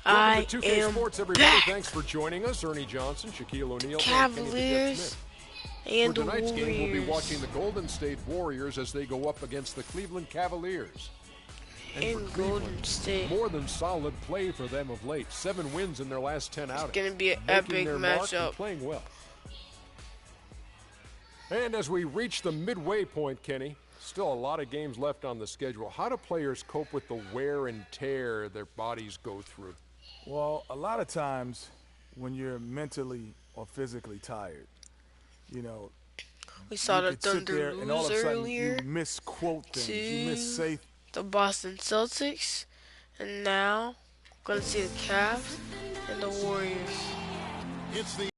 I Welcome to 2K am Sports, everybody. back. Thanks for joining us. Ernie Johnson, Shaquille O'Neal, Cavaliers and For tonight's Warriors. game, we'll be watching the Golden State Warriors as they go up against the Cleveland Cavaliers. And for Golden State. More than solid play for them of late. 7 wins in their last 10 outings. It's going to be an making epic their mark and matchup. playing well. And as we reach the midway point, Kenny, still a lot of games left on the schedule. How do players cope with the wear and tear their bodies go through? Well, a lot of times when you're mentally or physically tired, you know, We saw the could sit there Thunder and all lose of a sudden earlier you misquote things, to you missay. the Boston Celtics. And now, we're going to see the Cavs and the Warriors. It's the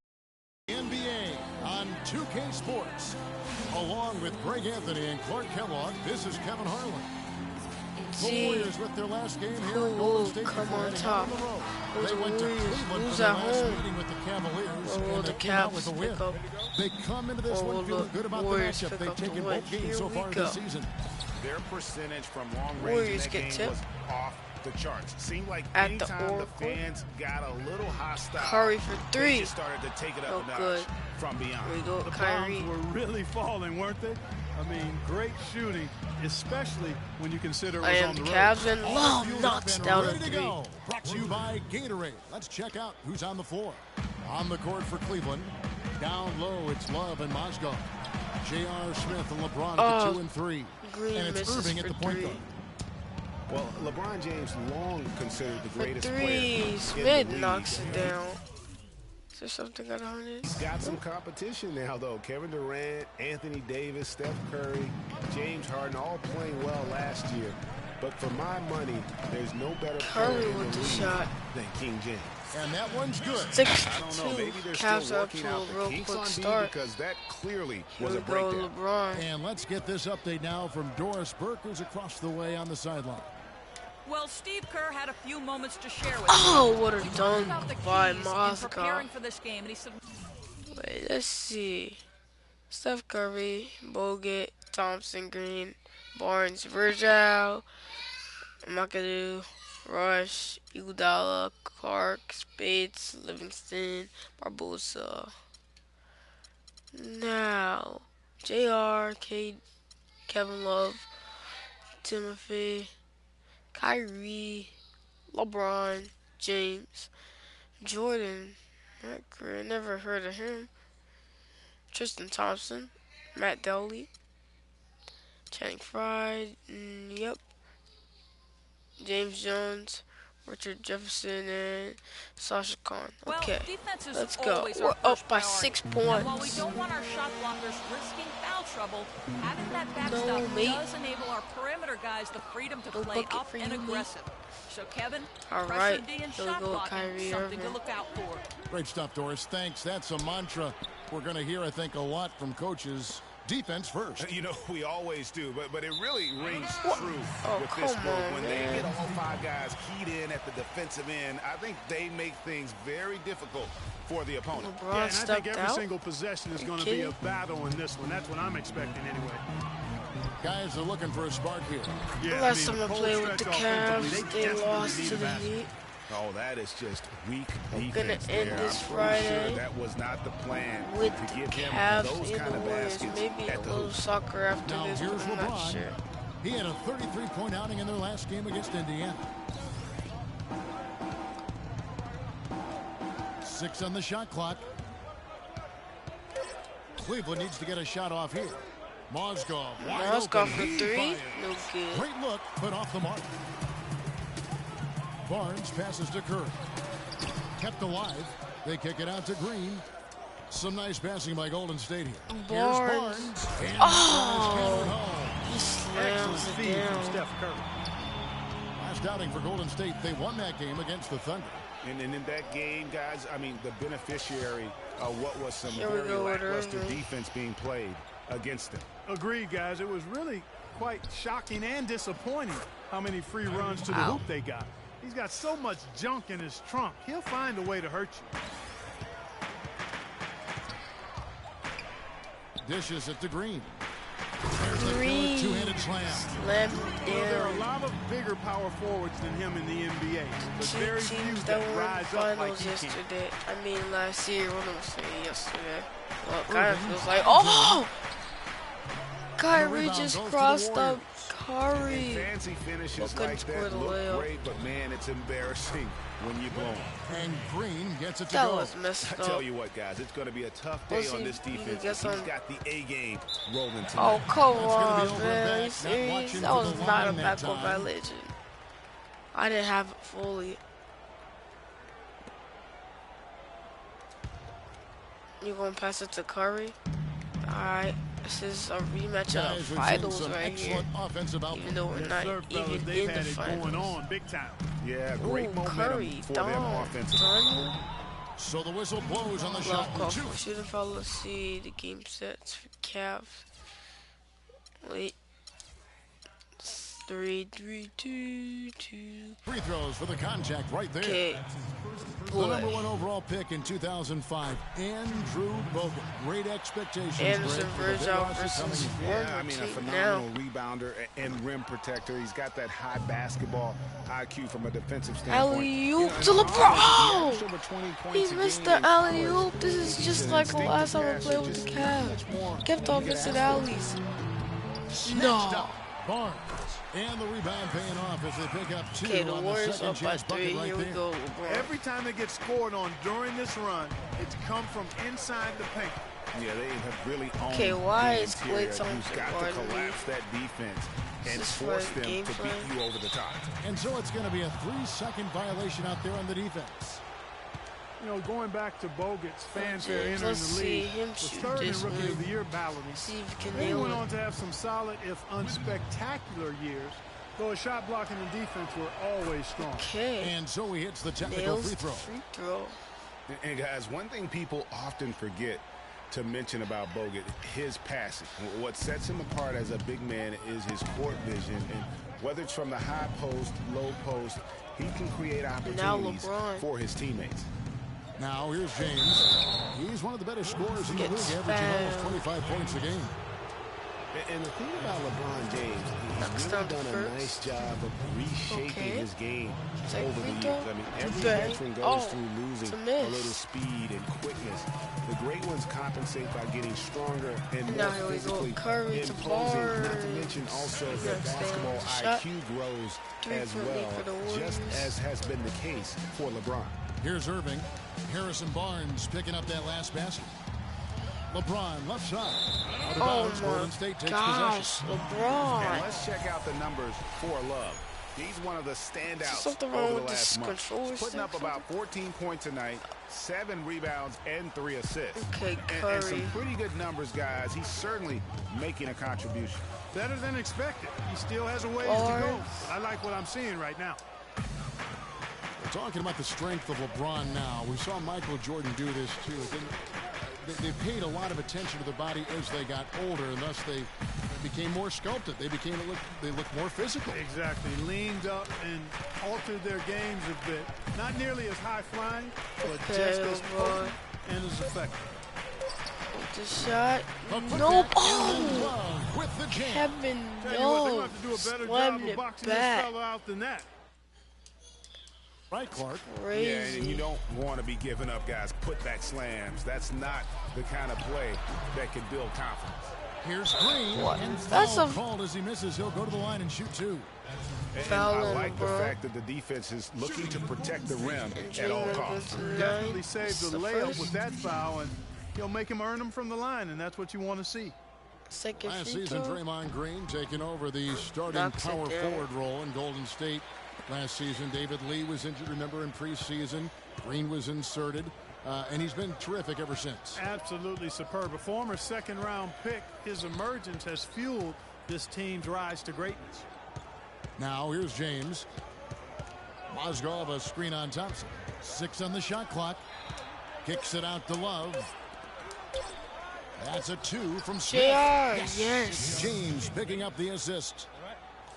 NBA on 2K Sports. Along with Greg Anthony and Clark Kellogg, this is Kevin Harlan. The See Warriors with their last game here who at Golden will State come before on heading top. on the road. Will They the went to Warriors Cleveland lose for their at last home? meeting with the Cavaliers, Or will and the they came out with Cavs a win. pick up? They come into this Or will one feeling the good about the Warriors matchup pick they've up the taken win? both games Here so we far go. this season. Their percentage from long range Warriors in that get game tipped was off the charts. Seemed like at the anytime the Oracle. fans got a little hostile, Curry for they three. just started to take it up Oh, a notch good. from beyond. Here we go, The Kyrie. bombs were really falling, weren't they? I mean, great shooting, especially when you consider it was I am on the the road. Cavs and All Love fueled knocks up and down a ready to three. go. Brought to you by Gatorade. Let's check out who's on the floor. On the court for Cleveland. Down low, it's Love and Mozgov. J.R. Smith and LeBron at 2 and 3. Green And it's misses Irving at for the point three. guard. Well, LeBron James long considered the For greatest three, player in Smith the league. knocks it down. Is there something going on here? He's got some competition now, though. Kevin Durant, Anthony Davis, Steph Curry, James Harden, all playing well last year. But for my money, there's no better Curry player in with the the league shot. than King James. And that one's good. 6 I don't know. 2. Maybe they're Cavs still are up working to a out the real kinks quick on D start. because that clearly Here was we a go, breakdown. LeBron. And let's get this update now from Doris Burke, who's across the way on the sideline. Well, Steve Kerr had a few moments to share with Oh, me. what a He talked dunk about the by keys in Mozgov. preparing for this game, and he said, Wait, let's see. Steph Curry, Bogut, Thompson, Green, Barnes, Virgil, McAdoo, Rush, Iguodala, Clark, Spades, Livingston, Barbosa. Now, JR, Kevin Love, Timothy, Kyrie, LeBron, James, Jordan. I never heard of him. Tristan Thompson, Matt Dowley, Channing Frye, yep. James Jones, Richard Jefferson, and Sasha Khan. well, Okay, defense is let's go. always We're our first up by priority. 6 And while we points. don't want our shot blockers risking foul trouble, having that backstop No, mate. does enable our perimeter guys the freedom to No play bucket up for and you, mate. aggressive. So, Kevin, All pressure right, D and here we shot go with blocking, Kyrie something to Irving. look out for. Great stuff, Doris. Thanks. That's a mantra we're going to hear, I think, a lot from coaches. Defense first. You know, we always do, but it really rings true Oh, with this come group. on, When man. they get all 5 guys keyed in at the defensive end, I think they make things very difficult for the opponent. LeBron Yeah, and I stepped think every out. single possession is You going to be kidding? a battle in this one. That's what I'm expecting anyway. Guys are looking for a spark here. Yeah, Last I mean, time I the played cold with the stretch Cavs, offensively, they desperately lost need to a the basket. Heat. Oh, that is just weak gonna defense end there. this I'm pretty Friday sure that was not the plan with to give him Cavs those and kind the of Warriors. baskets Maybe a at the little hoop. soccer after Now this, here's but I'm not LeBron. sure. He had a 33-point outing in their last game against Indiana. 6 on the shot clock. Cleveland needs to get a shot off here. Mozgov. wide Mozgov open. for He 3. fires. No good. Great look, put off the mark. Barnes passes to Curry. Kept alive. They kick it out to Green. Some nice passing by Golden State here. Here's Barnes. Barnes. And Oh. Barnes home. He Excellent slams it feed from down. Steph Curry. Last outing for Golden State. They won that game against the Thunder. And in that game, guys, I mean, the beneficiary of what was some Here we very go with lackluster Irving. defense being played against them. Agreed, guys. It was really quite shocking and disappointing how many free runs to the Wow. hoop they got. He's got so much junk in his trunk. He'll find a way to hurt you. Dishes it to Green. Green. Two-handed slam. Slam There are a down. lot of bigger power forwards than him in the NBA, but Two very few teams that that were in the rise up like finals he can. yesterday. I mean, last year. What am I saying? Yesterday. Well, it kind of feels like. Oh! Kyrie just crossed up Curry. Fancy finishes Couldn't like score that the look layup. great, but man, it's embarrassing when you blow 'em. And Green gets it to That go. was messed I up. tell you what, guys, it's going to be a tough day We'll see on this if you can defense. get He's some- got the A game rolling tonight. Oh, come That's gonna be on, over man. back, Are you not serious? watching That for was the not a line that backcourt time. violation. I didn't have it fully. You gonna pass it to Curry? Alright. This is a rematch of Guys, the we've seen finals some right here. excellent offensive output. Even though we're Yes, not sir, fellas, even they've in the had it going finals. on big time. Yeah, Ooh, great momentum Curry, for them Don, offensively. Daniel. So the whistle blows on the Love shot. call Two. for shooting foul. Let's see the game sets for Cavs. Wait. 3, 3, 2, 2. Free throws for the contact right there. Okay. The number 1 overall pick in 2005, Andrew Bogut. Great expectations. Anderson Greg, for the big Virgil losses coming versus in. Yeah, I former mean, a team phenomenal now. rebounder and rim protector. He's got that high basketball IQ from a defensive standpoint. Alley-oop You to know, LeBron! averaged over 20 points He a missed game the in alley-oop. college. This is He's just an like the last time I instinctive played with passer, the just not much Cavs. more Kept you on could missing ask for. alleys. Snatched No. up. Barnes. And the rebound paying off as they pick up 2 Okay, the on the Warriors second up by chance 3. bucket right Here we there. go, LeBron. Every time they get scored on during this run, it's come from inside the paint. Yeah, they have really owned Okay, why the is interior. Klay Thompson You've got to guarding me? collapse that defense and This is force for them game to plan. beat you over the top. And so it's going to be a 3-second violation out there on the defense. You know, going back to Bogut's fanfare James, entering let's the see league, him was shoot third in this Rookie one. of the Year balloting. See if he can Then he nail went it. on to have some solid, if unspectacular, years, though his shot blocking and defense were always strong. Okay. And so he hits the technical Nails free throw. free throw. And guys, one thing people often forget to mention about Bogut, his passing. What sets him apart as a big man is his court vision. And whether it's from the high post, low post, he can create opportunities LeBron. for his teammates. Now here's James. He's one of the better scorers in the league, Gets averaging almost fouled. 25 points a game. And the thing about LeBron James, Knocks he's down really the done a first. nice job of reshaping Okay. his game Second over the free years. throw. I mean, every Bang. veteran goes Oh, through losing it's a a miss. little speed and quickness. The great ones compensate by getting stronger and And more now here we go. physically Curry to imposing. Not to Barnes. mention also You the understand? basketball Shot. IQ grows 3 as for me well, for the just Warriors. as has been the case for LeBron. Here's Irving. Harrison Barnes picking up that last basket. LeBron left side. Out of bounds. Oh Golden my State takes gosh, possession. And LeBron. let's check out the numbers for Love. He's one of the standouts something wrong over with the this last month. controller Putting up stick? about 14 points a night, 7 rebounds, and 3 assists. Okay, And some Curry. pretty good numbers, guys. He's certainly making a contribution. Better than expected. He still has a ways to Barnes. go. I like what I'm seeing right now. We're talking about the strength of LeBron now. We saw Michael Jordan do this too. They paid a lot of attention to their body as they got older, and thus they became more sculpted. They looked more physical. Exactly. Leaned up and altered their games a bit. Not nearly as high flying, but Okay, just as LeBron. potent and as effective. The shot. A quick Nope. hit, and then Oh, Love with the jam. Kevin, Tell you what, they're no. going to have to do a better Slammed job of it boxing back. this fella out than that. Right, Clark. Crazy. Yeah, and you don't want to be giving up, guys. Putback slams. That's not the kind of play that can build confidence. Here's Green. What? And That's foul a- called as he misses. He'll go to the line and shoot 2. And Foul I on like the LeBron. fact that the defense is looking to protect the rim at all Draymond costs. goes to the Definitely line. saved the The layup first. with that foul, and he'll make him earn them from the line, and that's what you want to see. Second Last free season, throw. Draymond Green taking over the starting Knocks it power down. forward role in Golden State. Last season, David Lee was injured, remember, in preseason. Green was inserted, and he's been terrific ever since. Absolutely superb. A former second-round pick, his emergence has fueled this team's rise to greatness. Now, here's James. Mozgov, a screen on Thompson. 6 on the shot clock. Kicks it out to Love. That's a 2 from Smith. Yes. James picking up the assist.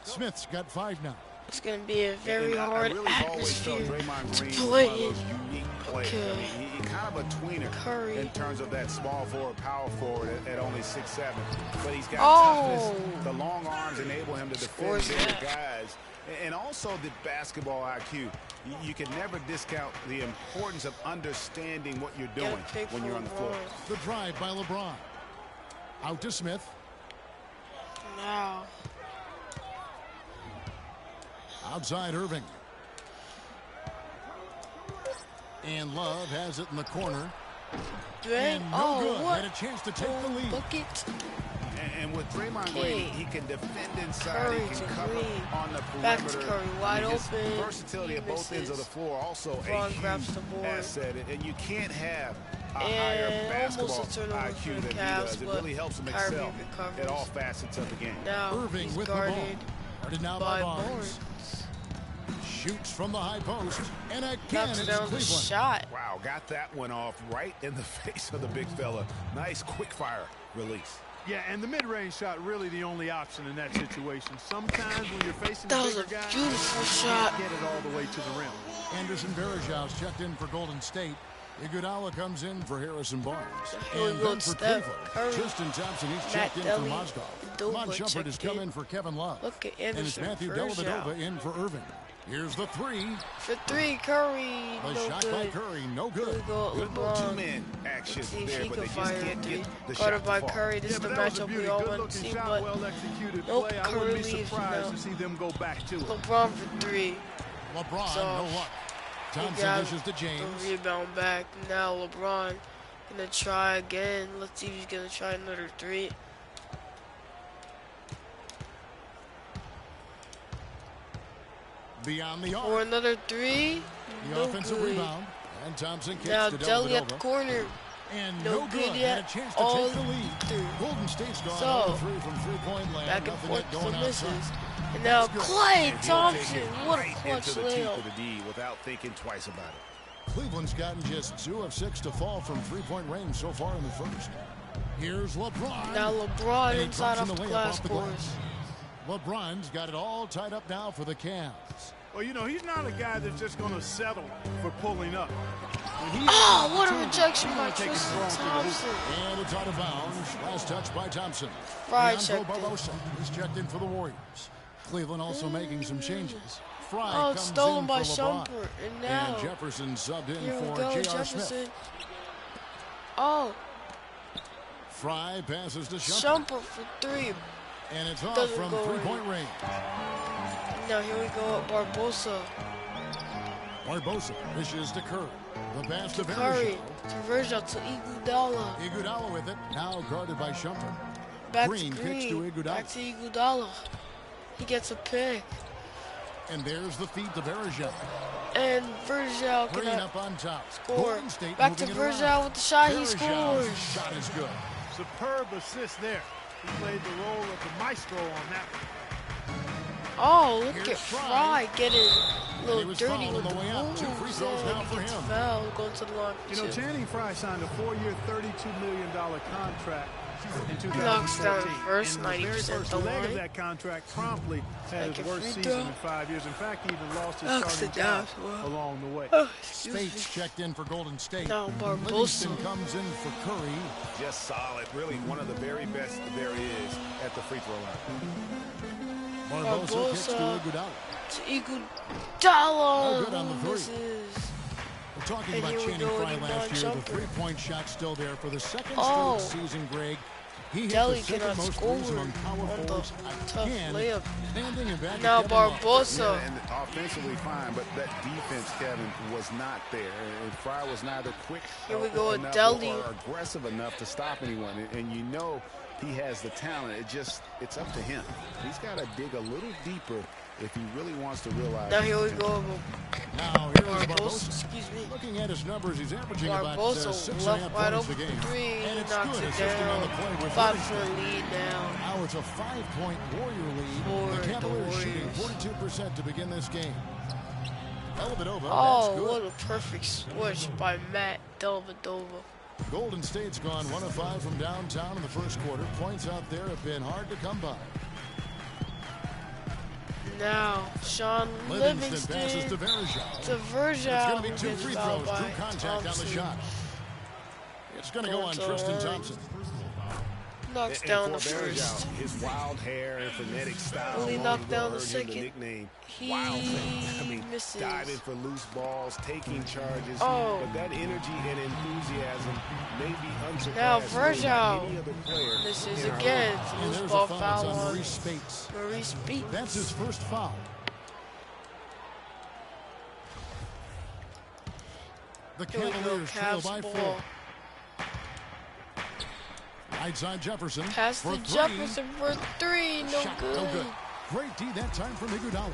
Smith's got 5 now. It's going to be a very And I hard really have always felt atmosphere Draymond to Green was play one of in. those unique player. Okay. I mean, he's kind of a tweener Curry. in terms of that small forward, power forward at only 6'7". But he's got toughness. The long arms enable him to defend bigger guys. And also the basketball IQ. You can never discount the importance of understanding what you're doing when you're on the floor. The drive by LeBron. Out to Smith. Now. Outside Irving. And Love has it in the corner. Dang. And no good. Had a chance to take the lead. Bucket. And with Draymond Green, he can defend inside, Curry he can cover Green. on the Back perimeter. to Curry, wide His open. versatility at both ends of the floor, also LeBron a grabs huge the board. asset. And you can't have a And higher basketball almost a turnover IQ for than the he Cavs, does. It but really helps him Kyrie excel recovers. at all facets of the game. Now Irving he's with the ball. guarded Guarded now by by Barnes. Barnes. Shoots from the high post. And again, Knocks it's down the Cleveland. shot. Wow, got that one off right in the face of the big fella. Nice quick fire release. Yeah, and the mid-range shot really the only option in that situation. Sometimes when you're facing That the was a bigger guy, beautiful you shot. can't get it all the way to the rim. Anderson Varejão's checked in for Golden State. Iguodala comes in for Harrison Barnes. Here we And go, then for Steph Cleveland, Curry, Tristan Thompson, he's Matt checked in for Deli, Mozgov. Doba Mon Shumpert has checked come in. in for Kevin Love. Look at And it's Anderson Matthew Varejão. Dellavedova in for Irving. Here's the three. For three, Curry, The no shot good. by Curry, no Here we good. go, Good little LeBron. two-man action Let's see if there, he but can they just fire can't three. get the Guarded shot by to fall. Curry. This is the but that was a matchup we beauty. all Good want to looking see, shot, but well executed nope, play. I Curry wouldn't be leaves surprised now. to see them go back to it. LeBron for three. LeBron, So, no luck. He Thompson got dishes to James. the rebound back. Now LeBron gonna try again. Let's see if he's gonna try another three. Beyond the Or arc. another three. The No offensive good. rebound. And Thompson kicks Now to Deli at the Dellavedova. corner. And No no good good. yet. Had a chance to All take the lead. through. Golden State's gone So, 0-3 from three-point land. Back and Nothing forth yet to going misses. outside. And now That's good. Klay And he'll take Thompson. it What a right clutch into the teeth layup. of the D without thinking twice about it. Cleveland's gotten just 2 of 6 to fall from three-point range so far in the first. Here's LeBron. Now LeBron And he inside drops off in the the layup glass off the course. LeBron's got it all tied up now for the Cavs. Well, you know, he's not a guy that's just going to settle for pulling up. When he Oh, has what a opportunity, rejection he's by gonna take it Tristan strong to the hoop. Thompson. And it's out of bounds. Last touch by Thompson. Fry Leandro checked in. Barbosa. He's checked in for the Warriors. Cleveland also making some changes. Fry Oh, comes stolen in by for LeBron. Shumpert. And now, And Jefferson subbed in here we for go, J.R. Jefferson. Smith. Oh, Fry passes to Shumpert. Shumpert for three. And it's off Doesn't from go in. three-point range. Now here we go, Barbosa. Barbosa dishes to Curry. The pass to Curry Varejão. to Varejão to Iguodala. Iguodala with it. Now guarded by Shumpert. Back Green to kicks Green. to Iguodala. Back to Iguodala. He gets a pick. And there's the feed to Varejão. And Varejão Green cannot up on top. score. Golden State Back to moving it around. Varejão with the shot. He Varejão's scores. shot is good. Superb assist there. He played the role of the maestro on that one. Oh, look Here's at Fry. Fry getting a And little he was dirty fouled with on the the way out. 2 free moves. throws And now he for gets him. fouled, going to the line. You know, Two. Channing Frye signed a 4-year, $32 million contract in 2014. Knocks down the first and the very 90% first the leg line. of that contract promptly had Like his a worst free season throw. in 5 years. In fact, he even lost his Knocks starting it down job as well. along the way. Oh, excuse me. Spates checked in for Golden State. Now Barbosa. Livingston comes in for Curry. Just solid. Really one of the very best there is at the free throw line. Barbosa kicks to Barbosa. Iguodala. To Iguodala. No good on the three. Misses. We're talking And about here we Channing go, Frye and last year. Jumper. The three-point shot still there for the second Oh. straight season, Greg. He hit Deli the second cannot most score threes among power on the forwards tough again. layup. Standing and back Now to Kevin Love. Barbosa. Yeah, and offensively fine, but that defense, Kevin, was not there. And Frye was neither quick Here we go with enough Deli. or aggressive enough to stop anyone. And you know he has the talent. It's up to him. He's got to dig a little deeper if he really wants to realize. Now here we go. Now here's Barbosa. Barbosa. Excuse me. Looking at his numbers, he's averaging about Barbosa 6.5 left wide points a open game. three. And it's Knocks good it assisting on the down. play with 5-point lead now. Now it's a 5-point Warrior lead. For The the Cavaliers shooting Warriors. 42% to begin this game. Dellavedova, Oh, that's what good. a perfect switch by Matt Dellavedova. Golden State's gone 1 of 5 from downtown in the first quarter. Points out there have been hard to come by. now Sean Livingston passes to Livingston Verjao. It's going to be who 2 gets free fouled throws. by Drew contact on the shot. It's going to go on Tristan Thompson. Knocks And down the for Verjao, first. his wild hair and frenetic style Really only knocked down the earned him second. the nickname He Wild Thing. I mean, misses. diving for loose balls, taking charges. Oh. But that energy and enthusiasm may be unsurpassed Now by Verjao any other player. misses in our again. league. And Loose there's ball a foul. foul It's on on Maurice Spates. Maurice Spates. That's his first foul. The Here we go, Cavaliers trail Cavs by ball. 4. Right side Jefferson. Pass for to 3. Jefferson for 3. No Shot, good. no good. Great D that time from Iguodala.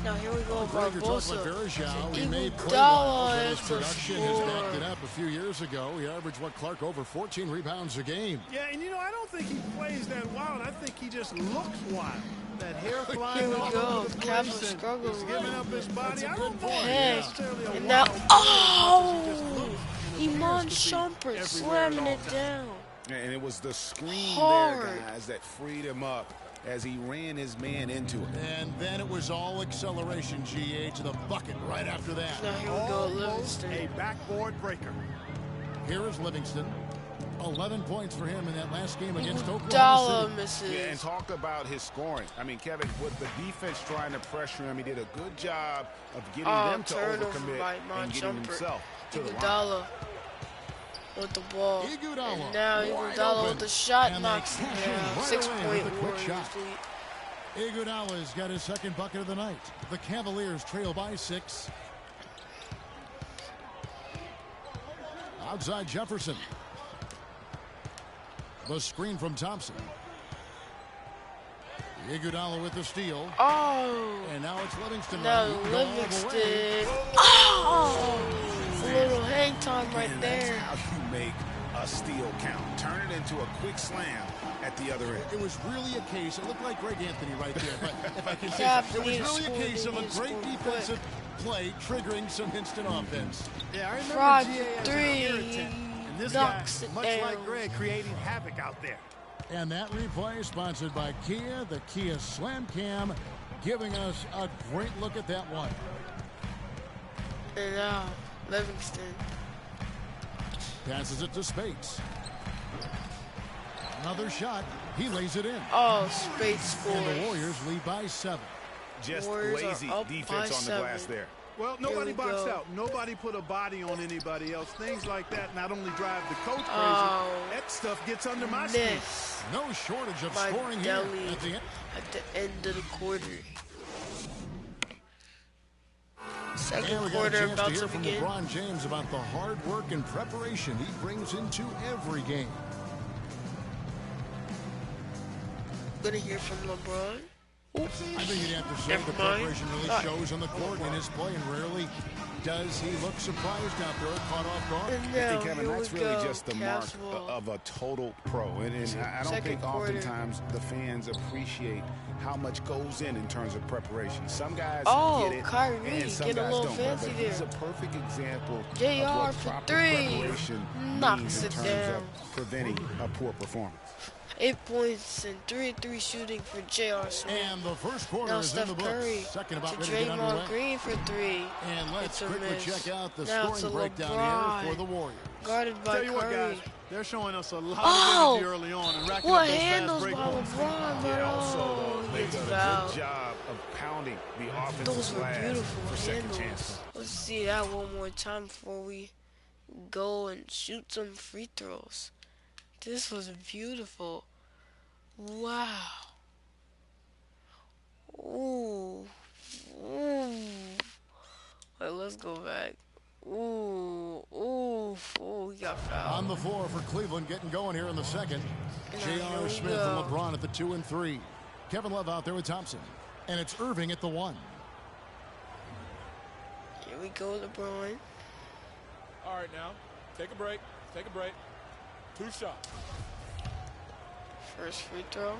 Now here we go, Greg, you're talking about Barbosa. Verjao. He made play Iguodala well, but his has to production has score. backed it up. A few years ago, he averaged, Clark, over 14 rebounds a game. Yeah, and I don't think he plays that wild. I think he just looks wild. That hair flying Here we all go. over the Cavs place are and struggling. he's giving up his body. I don't think Heck. he's necessarily a And now, wild player as much as he just looks and Iman appears to be Shumpert everywhere slamming at all it times. down. And it was the screen Hard. there, guys, that freed him up as he ran his man into it. And then it was all acceleration, GA, to the bucket right after that. Now here we go, Almost a Livingston. backboard breaker. Here is Livingston. 11 points for him in that last game against Oklahoma Iguodala City. misses. Yeah, and talk about his scoring. I mean, Kevin, with the defense trying to pressure him, he did a good job of getting them to turnover overcommit by Iman and getting Shumpert. himself to the line. Iguodala with the ball. Iguodala And now wide Iguodala open. with the shot And knocks they him cash in down. right 6 away point with a quick Warriors shot. lead. Iguodala's got his second bucket of the night. The Cavaliers trail by 6. Outside Jefferson. The screen from Thompson. Iguodala with the steal. Oh, And now it's Livingston. now He can go all the way. Livingston. Oh, a little hang time right And that's there. how you make a steal count. Turn it into a quick slam at the other end. It was really a case. It looked like Greg Anthony right there, but if I can say Cavs so, it was need to really a score, case they of a need to great score defensive play triggering some instant offense. Yeah, I remember Fraud GA as an 3. irritant. And this Knocks guy, it much down. like Greg, creating havoc out there. And that replay sponsored by Kia, the Kia Slam Cam, giving us a great look at that one. And now Livingston. Passes it to Spates. Another shot. He lays it in. Oh, Spates And the scores. Warriors lead by 7. Just Warriors are lazy up by defense on the glass 7. there. Well, Here nobody we boxed go. out. Nobody put a body on anybody else. Things like that not only drive the coach crazy, Oh, that stuff gets under my skin. Miss No shortage of by scoring here Deli at the end. at the end of the quarter. And Second we got a quarter chance to about hear to from begin. LeBron James about the hard work and preparation he brings into every game. Gonna hear from LeBron. Oops. I think you'd have to say Never the mind. preparation really Alright. shows on the court in his play, and rarely does he look surprised out there, caught off guard. And I now think, Kevin, here that's we really go. just the mark Cavs of a total pro. And I don't Second think quarter. oftentimes the fans appreciate how much goes in terms of preparation. Some guys Oh, get it, Kyrie and some getting a guys little don't. fancy But he's a there. perfect example of JR what for proper 3. preparation Knocks means in it terms down. of preventing a poor performance. 8 points and 3-3 shooting for J.R. Smith. And the first quarter Now is in the Steph books. Curry Second about to ready to get underway. Draymond Green for 3. And let's It's a quickly miss. check out the Now it's scoring a breakdown LeBron. here for the Warriors. Guarded by Tell you what, Curry. guys, they're showing us a lot Oh! of energy early on and racking What up those handles fast by break points. LeBron, but Also, oh, though, he they gets did a fouled. good job of pounding the offensive Those were glass beautiful for second handles. chances. Let's see that one more time before we go and shoot some free throws. This was beautiful. Wow. Ooh. Ooh. Wait, let's go back. Ooh. Ooh. Ooh, he got fouled. On the floor for Cleveland, getting going here in the second. Here J.R. we Smith go. and LeBron at the 2 and 3. Kevin Love out there with Thompson. And it's Irving at the 1. Here we go, LeBron. All right, now, take a break. Take a break. 2 shots. First free throw.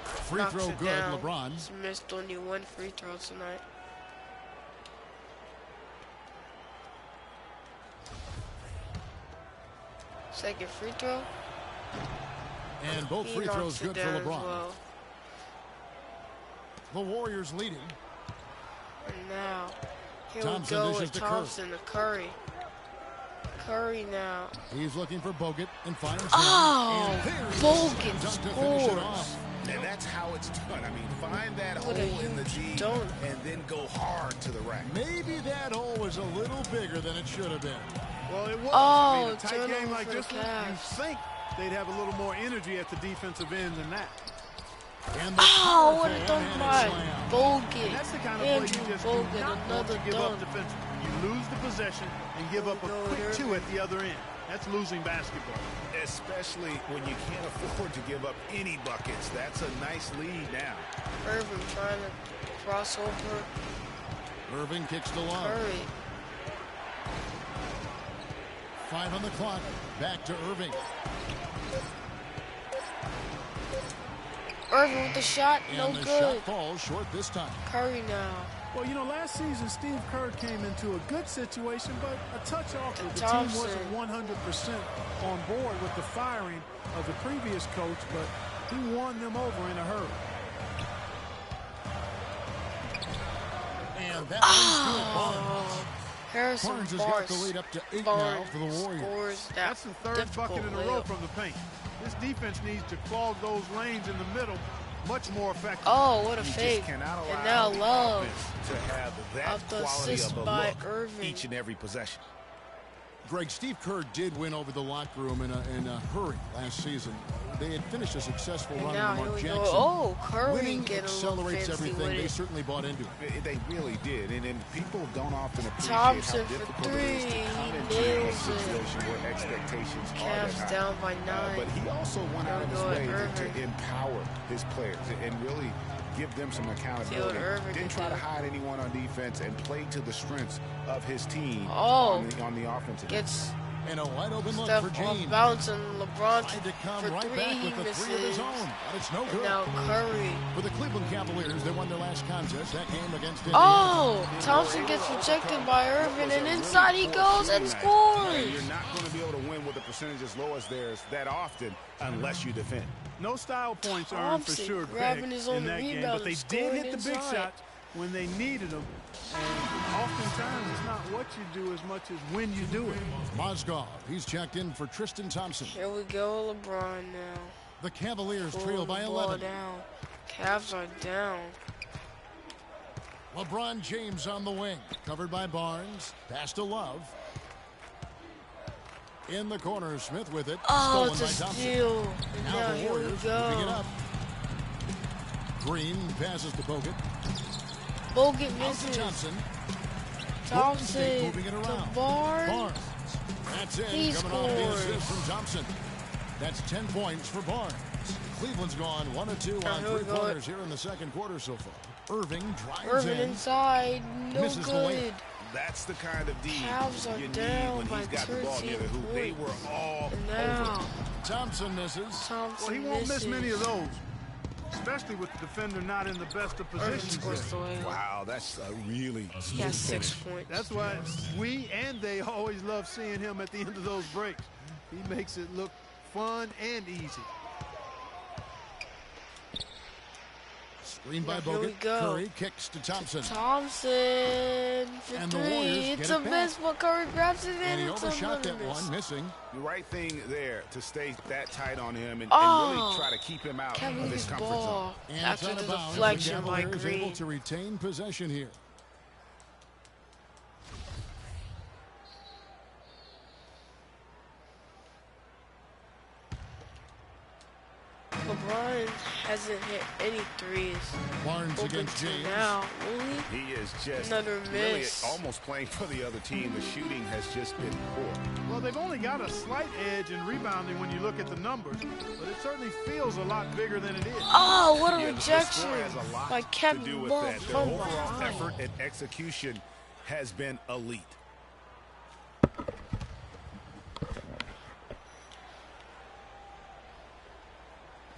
Free Knocks throw it good, down. LeBron. He's missed only 1 free throw tonight. Second free throw. And both He free knocks throws it good for down as LeBron. well. The Warriors leading. And now, here Thompson we go dishes with to Thompson to Curry. Curry now. He's looking for Bogut and finds him. Oh, And there's Bogut dunk to finish it scores. off. And that's how it's done. I mean, find that What hole a in the huge D dunk. and then go hard to the rack. Maybe that hole was a little bigger than it should have been. Well, it was. Oh, I mean, a tight turnover game like for the this one, you Cavs. think they'd have a little more energy at the defensive end than that. And the Oh, what a powerful dunk one-handed by slam. Bogut. And that's the kind of play Andrew you just do Bogut, not want another to give up dunk. defensively. You lose the possession and give up a Go quick there. 2 at the other end. That's losing basketball. Especially when you can't afford to give up any buckets. That's a nice lead now. Irving trying to cross over Irving kicks to Love. Curry. 5 on the clock. Back to Irving. Irving with the shot, And no the good. shot falls short this time. Curry now. Well, you know, last season, Steve Kerr came into a good situation, but a touch off. The team Thompson. wasn't 100% on board with the firing of the previous coach, but he won them over in a hurry. And that one's good. Oh, Harrison Barnes has got the lead up to 8 now for the Warriors. Scores that That's the third difficult bucket in a row layup. from the paint. This defense needs to clog those lanes in the middle much more effectively. Oh, what a You fake. just cannot allow And now the Love. offense to have that Off the quality assist of a by look Irving. each and every possession. Greg, Steve Kerr did win over the locker room in a hurry last season. They had finished a successful And run now with here Mark we Jackson. go. Oh, Curry Winning getting a little accelerates fancy everything. with They it. certainly bought into it. They really did, and people don't often appreciate Thompson how for difficult it is to three. come He into a nails it. situation where expectations are that Cavs high. down by 9. But he also went out of his Here we way go, to Irving. empower his players and really give them some accountability. Irving Didn't can try to do. hide anyone on defense and played to the strengths of his team Oh. on the offensive end. Gets And a wide open look Steph for off James. balance and LeBron Tried to come for right 3. back He with the misses. 3 of his own. But it's no And good. now Curry. For the Cleveland Cavaliers, they won their last contest. That game against Indiana. Oh, Thompson gets rejected by Irving, and inside he goes and You're scores. not going to be able to win with a percentage as low as theirs that often unless you defend. No style points earned for Thompson sure, grabbing Greg, his own in that game, rebound but they and did scoring hit the big inside. shots when they needed them. And oftentimes, it's not what you do as much as when you do it. Mozgov, he's checked in for Tristan Thompson. Here we go, LeBron now. The Cavaliers Pull trail the by ball 11. down. Cavs are down. LeBron James on the wing. Covered by Barnes. Pass to Love. In the corner, Smith with it. Oh, Stolen it's a by Thompson. steal. And Now now the here we Warriors moving it go. up. Green passes to Bogut. Bogut Out to misses. Thompson. Thompson moving it to around. Barnes. Barnes. That's it. He Coming off the scores. assist from Thompson. That's 10 points for Barnes. Cleveland's gone 1 of 2 on here we 3 go. pointers here in the second quarter so far. Irving drives Irving in. inside. No Misses the layup. good. That's the kind of D Cavs are you need down when by he's got the ball 13 together. Who they were points. all And over. now Thompson misses. Thompson Well, he won't miss misses. many of those, especially with the defender not in the best of Irving positions. scores the there. layup. Wow, that's a really He has smooth 6 finish. points. That's why we and they always love seeing him at the end of those breaks. He makes it look fun and easy. Screen by Here we Bogut. go. Curry kicks to Thompson. Thompson for And the 3. Warriors It's get a it back. miss, but Curry grabs it And he in. It's overshot that another miss. one, missing. The right thing there to stay that tight on him and Oh. really try to keep him out Can't of move his his comfort zone. ball And it's after out the of bounds. The deflection by Cavaliers able Green. to retain possession here. LeBron hasn't hit any threes. Barnes Open against to James. now. Will he? He is just Another really miss. almost playing for the other team. The shooting has just been poor. Well, they've only got a slight edge in rebounding when you look at the numbers, but it certainly feels a lot bigger than it is. Oh, what a Yeah, the rejection score has a lot by to Kevin do with Love that. Their from overall behind. effort and execution has been elite.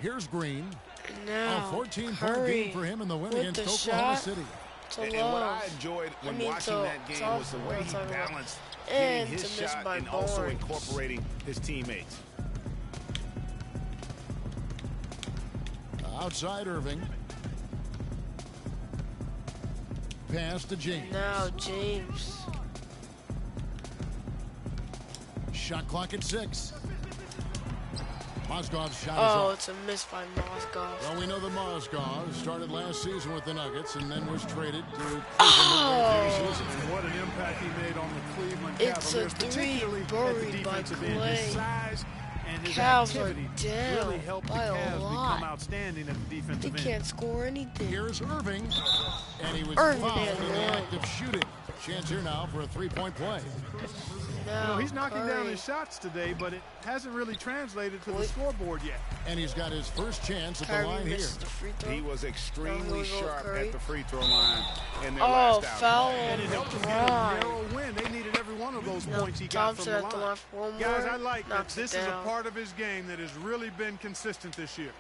Here's Green. And A now 14-point Curry game for him in the win with against the Oklahoma shot City. to And what Love. I enjoyed when mean, watching to that game was the Thompson, way what he I'm talking about. balanced And getting his to miss shot by and also Barnes. incorporating his teammates. Outside Irving. pass to James. Now James. Shot clock at 6. Mozgov's shot is Oh, off. it's a miss by Mozgov. Well, we know that Mozgov started last season with the Nuggets and then was traded to Cleveland. And what an impact he made on the Cleveland It's a Cavaliers, three particularly at the buried by defensive end. Clay. His size and his Cavs are activity down really helped the by a Cavs lot. become outstanding at the They defensive end. can't score anything. Here's Irving, and he was Irving fouled and in the one. act of shooting. Chance here now for a three-point play. Now He's knocking down Curry. his shots today, but it hasn't really translated to the scoreboard yet. And he's got his first chance at the Kyrie line here. misses the free throw. He was extremely Now, sharp Curry. at the free throw line in their Oh, last out. foul And on it helped them get a LeBron. narrow win. They needed every one of those Now, points he got Thompson from at the the line. line for one Guys, more. I like that Knocks this it is a down. part of his game that has really been consistent this year.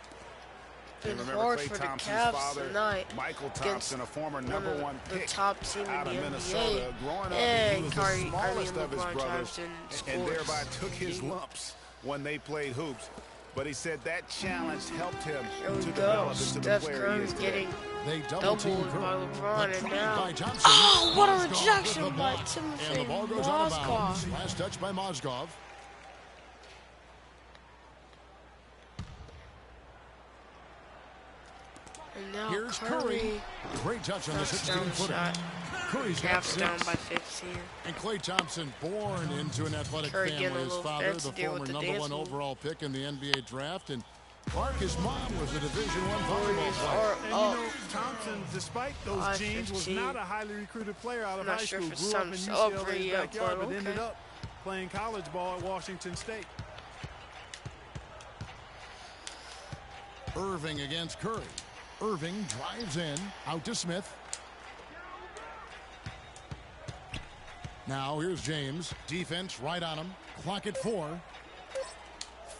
Been Remember hard Klay for the Thompson's Cavs father, tonight. Michael against Thompson, a former one number of one the pick top team out in of the Minnesota. NBA. Growing up, he And was Kyrie, the smallest of his LeBron brothers, Thompson and scores. thereby took his lumps when they played hoops. But he said that challenge helped him Here we to go. develop into the Steph player he Curry is today. getting They doubled double-team by Curry. LeBron, and now By Johnson. oh, what a Mozgov with rejection the by block. Timothy And the ball goes out of bounds. Mozgov. Last touch by Mozgov. And now Here's Curry. Curry. Great touch on the Knocks down the 16-footer. shot. Curry's got Cavs down 6. by 15. And Klay Thompson, born into an athletic Curry family. getting a His little father, the fancy there former with the number dance 1 move. overall pick in the NBA draft. And Clark, his mom, was a Division I volleyball Warriors player. are And you up. know, Thompson, despite those genes, was 5-15. not a highly recruited player out of I'm not high sure school. if Grew it's up in something up UCLA's yet, backyard, but but ended okay. up playing college ball at Washington State. Irving against Curry. Irving drives in, out to Smith. Now here's James. Defense right on him. Clock at 4.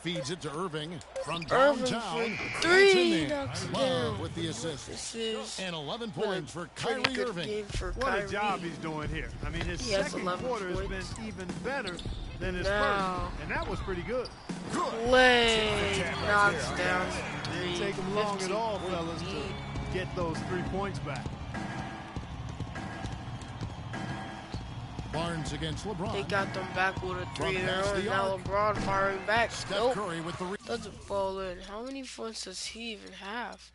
Feeds it to Irving from Irving downtown. for three. That's in there. Knocks it Love down. with the assist. This is And 11 been a points for pretty Kyrie good Irving. game for What Kyrie. a job he's doing here. I mean, his He has second 11 quarter has points. been even better than his Now. first, and that was pretty good. Clay knocks down Didn't three. take him long at all, 15-point fellas, lead. to get those 3 points back. Barnes against LeBron. They got them back with a three of their past own. the Now arc. LeBron firing back. Steph Nope. Curry with the Doesn't fall in. How many points does he even have?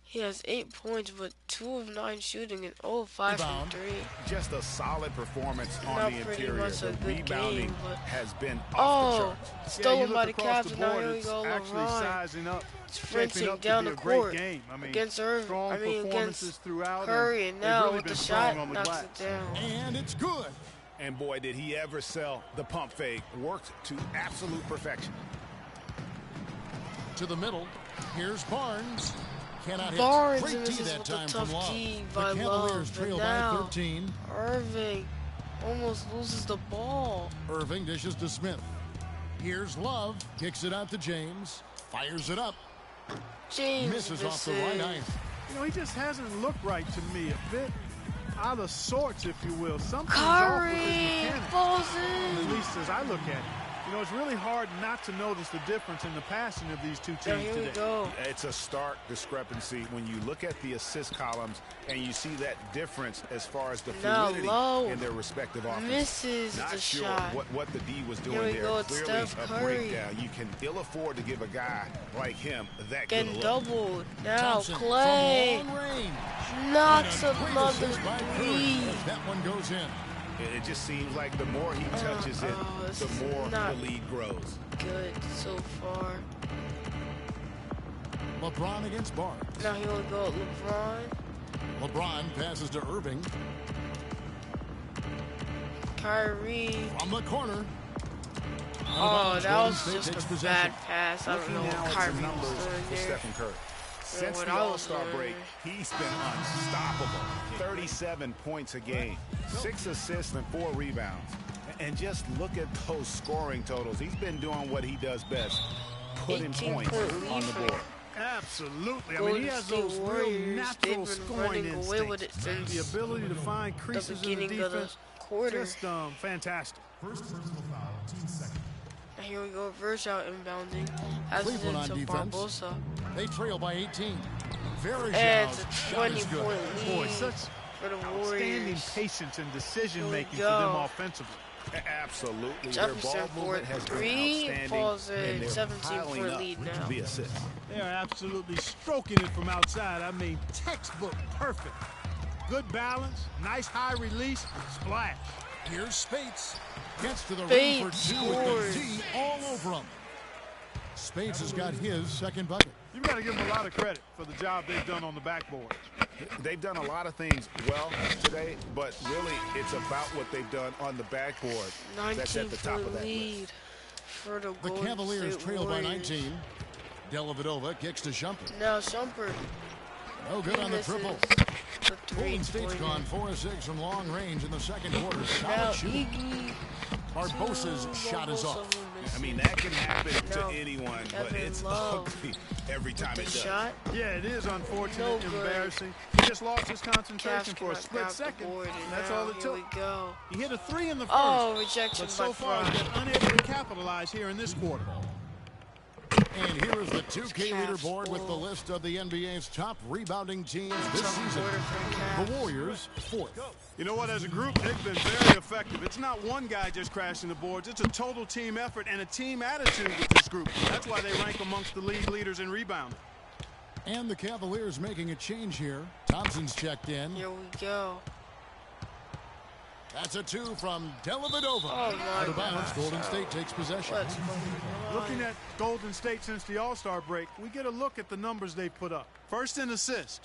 He has 8 points, but 2 of 9 shooting and 0 of 5 from Rebound. 3. Just a solid performance Not on the pretty interior. much a The good rebounding game, but- has been off the Oh, charts. stolen you by look the across Cavs, the and now board, here we it's go, actually LeBron. sizing up, Sprinting shaping up down to the be a great court game. I mean, against Irving. strong I mean, performances against throughout. Curry, and they've now really with been the strong shot, on the knocks glass. it down. And it's good. And boy, did he ever sell the pump fake. Worked to absolute perfection. To the middle. Here's Barnes. Cannot Barnes hit. Great misses D that with the time tough from Love. D The by Cavaliers Love, trail but by now 13. Irving almost loses the ball. Irving dishes to Smith. Here's Love. Kicks it out to James. Fires it up. James Misses off the right eye. You know, he just hasn't looked right to me. A bit out of sorts, if you will. Something's off with his Curry mechanics, falls at in. least as I look at it. You know, it's really hard not to notice the difference in the passing of these two Now teams here we today. go. It's a stark discrepancy when you look at the assist columns and you see that difference as far as the Now fluidity Lowe in their respective offenses. misses Not the sure shot. what the D was doing Here we there. go, it's Clearly Steph a Curry. breakdown. You can ill afford to give a guy like him that good a Getting look. doubled. Now Thompson Clay from long range. knocks And a great another assist by Curry three. as that one goes in. It just seems like the more he touches it, this the is more not the lead grows. Good so far. LeBron against Barnes. Now here we go, LeBron. LeBron passes to Irving Kyrie. from the corner. Oh, that was Golden State just takes a possession. bad pass. I don't Looking know now what at Kyrie the was numbers doing for there. Stephen Curry. Since what the I was All-Star doing. break, he's been unstoppable. 37 points a game, 6 assists and 4 rebounds. And just look at those scoring totals. He's been doing what he does best, putting 18-point points lead on the for board. Absolutely. I Golden mean, he has State those real Warriors, natural they've been scoring running away with instincts. it The since ability to find the creases in the beginning of the defense. quarter. Just fantastic. Now here we go, reverse out inbounding. Passes Cleveland on into defense. Barbosa. They trail by 18. Very And shallow. it's a Shot is good. 20-point Boy, lead. such for the Outstanding Warriors. patience and decision-making for Here we them go. offensively. Absolutely. Their Jefferson ball for movement has been 3, outstanding, falls and in they're 17 piling point up lead now. the assist. They are absolutely stroking it from outside. I mean, textbook perfect. Good balance, nice high release, splash. Here's Spates. Gets to the ring for Spates 2 with scores. the D all over him. Spates has got his second bucket. You've got to give them a lot of credit for the job they've done on the backboard. They've done a lot of things well today, but really it's about what they've done on the backboard that's 19 at the top of point that lead list. for the The Golden Cavaliers State trail by Warriors. 19. Dellavedova kicks to Shumpert. Now Shumpert No good on the misses triple. the Golden State's 3-pointer. gone 4-6 from long range in the second quarter. Now Solid shooting. Iggy. Barbosa's to shot is off. Barbosa, who I mean, misses. that can happen to No. anyone, but Kevin it's Love ugly every time The it does. shot. Yeah, it is unfortunate, No good. embarrassing. He just lost his concentration Cavs for a cannot split grab the second. board, and And that's now all it here took. we go. He hit a 3 in the first, Oh, rejection but so by far Fry. has been unable to capitalize here in this quarter. And here is the 2K Cavs leaderboard with the full. list of the NBA's top rebounding teams this Tough season. quarter for the The Cavs. Warriors, 4th. You know what? As a group, they've been very effective. It's not one guy just crashing the boards. It's a total team effort and a team attitude with this group. That's why they rank amongst the league leaders in rebounding. And the Cavaliers making a change here. Thompson's checked in. Here we go. That's a 2 from Dellavedova. Oh, my Out of bounds, gosh. Golden State takes possession. Let's fucking Looking at Golden State since the All-Star break, we get a look at the numbers they put up. First in assists,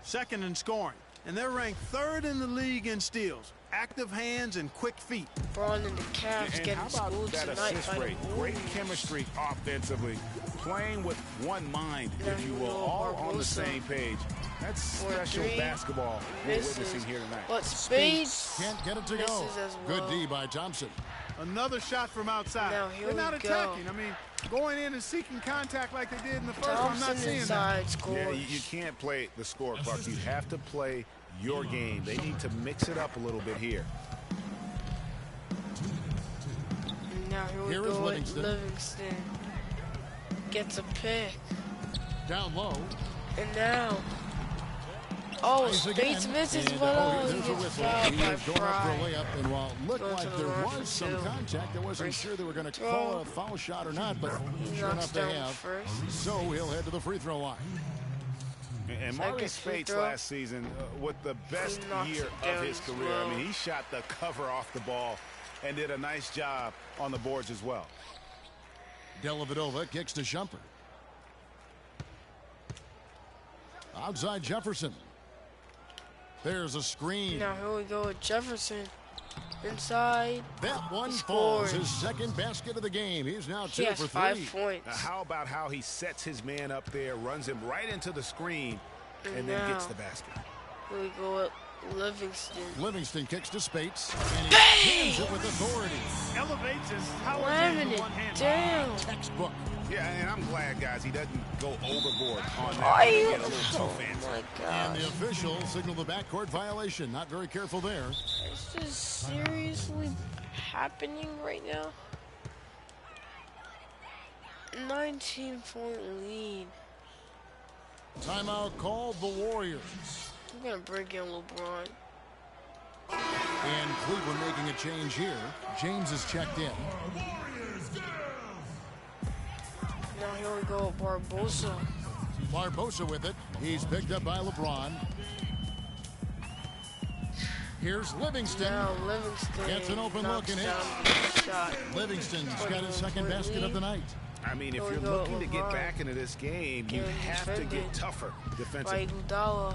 second in scoring, and they're ranked 3rd in the league in steals. Active hands and quick feet. Braun and the Cavs And getting how about schooled that tonight assist by the rate? Great Warriors. chemistry offensively. Playing with one mind, if you will, Now, all on the Barbosa. same page. That's For special 3, basketball we're misses. witnessing here tonight. But Spates Can't get it to go. misses as Good well. D by Thompson. Another shot from outside. Now, here They're not we go. attacking. I mean, going in and seeking contact like they did in the first one, I'm not Thompson seeing that. inside Yeah, scores. you can't play the score, Clark. You have to play your game. They need to mix it up a little bit here. And now here we Here is go with Livingston. Livingston. Gets a pick. Down low. And now. Oh, Tries Spates again. misses, And, but oh, he there's a gets whistle. fouled He by was going up for a Fry. layup, and while it looked Going like to the there line was some for 2. contact, I wasn't First sure they were going to throw. call a foul shot or not, but He sure knocks enough they down the have. first. So he'll head to the free throw line. And Second Maurice free Spates throw. last season with the best He knocks year it of down his as career. well. I mean, he shot the cover off the ball and did a nice job on the boards as well. Dellavedova kicks to Shumpert. Outside Jefferson. There's a screen. Now here we go with Jefferson. Inside. That one He falls. scores. His second basket of the game. He's now He 2 has for 5 3. points. Now, how about how he sets his man up there, runs him right into the screen, and then now, gets the basket. Here we go with Livingston. Livingston kicks to Spates, and he hands it with authority. Elevates his power Slamming game with it one hand. down. Textbook. Yeah, and I'm glad, guys, he doesn't go overboard on Oh, that. you- Get a little too fancy. my And the gosh. official signaled the backcourt violation. Not very careful there. Is this seriously happening right now? 19-point lead. Timeout called the Warriors. I'm gonna bring in LeBron. And Cleveland making a change here. James is checked in. Now here we go with Barbosa. Barbosa with it. He's picked up by LeBron. Here's Livingston. Now Livingston Gets an open look knocks and down hits. the shot. Livingston's got his second 21-point basket of the night. I mean, if Here we you're go, looking to get LeBron. back into this game, you Getting have to defended get tougher By defensively. Iguodala.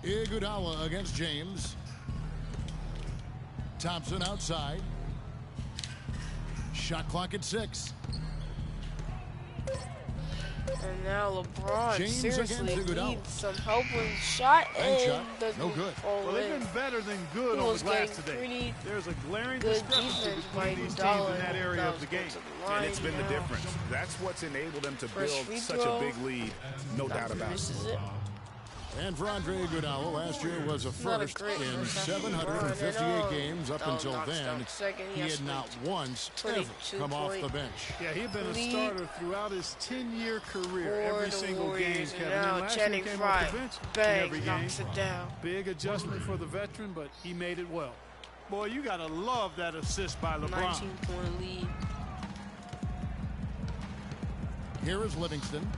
Iguodala against James. Thompson outside. Shot clock at 6. And now LeBron James seriously against Iguodala. needs some help with his shot, Bank and shot. doesn't No good. fall Well, they've in. been better than good He on the was glass getting today. pretty There's a glaring Good discrepancy defense by between these teams Iguodala. in that area of the game. And it's been the difference. That's what's enabled them to First build free such a throw. big lead, no doubt about it. Misses it. And for Andre Iguodala, last year was a Not a first great in first half of 758 LeBron. games up Oh, until knocks then. down second. He had not once ever 22 come off the point bench. Yeah, he'd been a lead starter throughout his 10-year career. for Every the single game, Warriors. Kevin. And And now last year Channing came Frye, off the bench in bang, every game. knocks it down. Big adjustment for the veteran, but he made it well. Boy, you got to love that assist by LeBron. 19-point lead. Here is Livingston.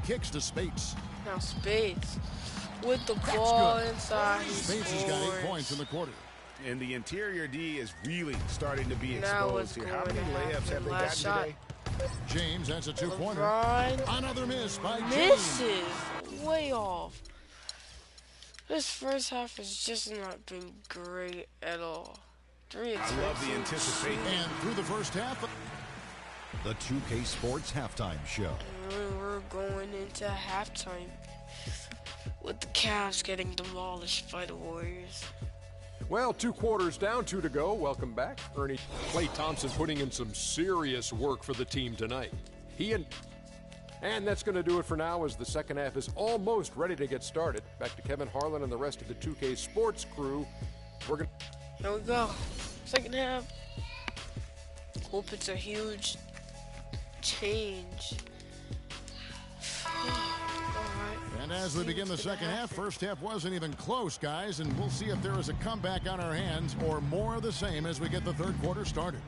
Kicks to Spates. Now Spades with the ball good. inside. He Spates has got 8 scores. points in the quarter. And the interior D is really starting to be Now exposed what's here. How going many to layups have happen? they Last gotten shot. today? James has a 2-pointer. LeBron Another miss by James. misses way off. This first half has just not been great at all. 3 attempts. I love the anticipation. And through the first half, The 2K Sports Halftime Show. And we're going into halftime with the Cavs getting demolished by the Warriors. Well, 2 quarters down, 2 to go. Welcome back. Klay Thompson putting in some serious work for the team tonight. And that's going to do it for now as the second half is almost ready to get started. Back to Kevin Harlan and the rest of the 2K Sports crew. Here we go. Second half. Hope it's a huge change. and as we begin the second half, first half wasn't even close, guys, and we'll see if there is a comeback on our hands or more of the same as we get the third quarter started.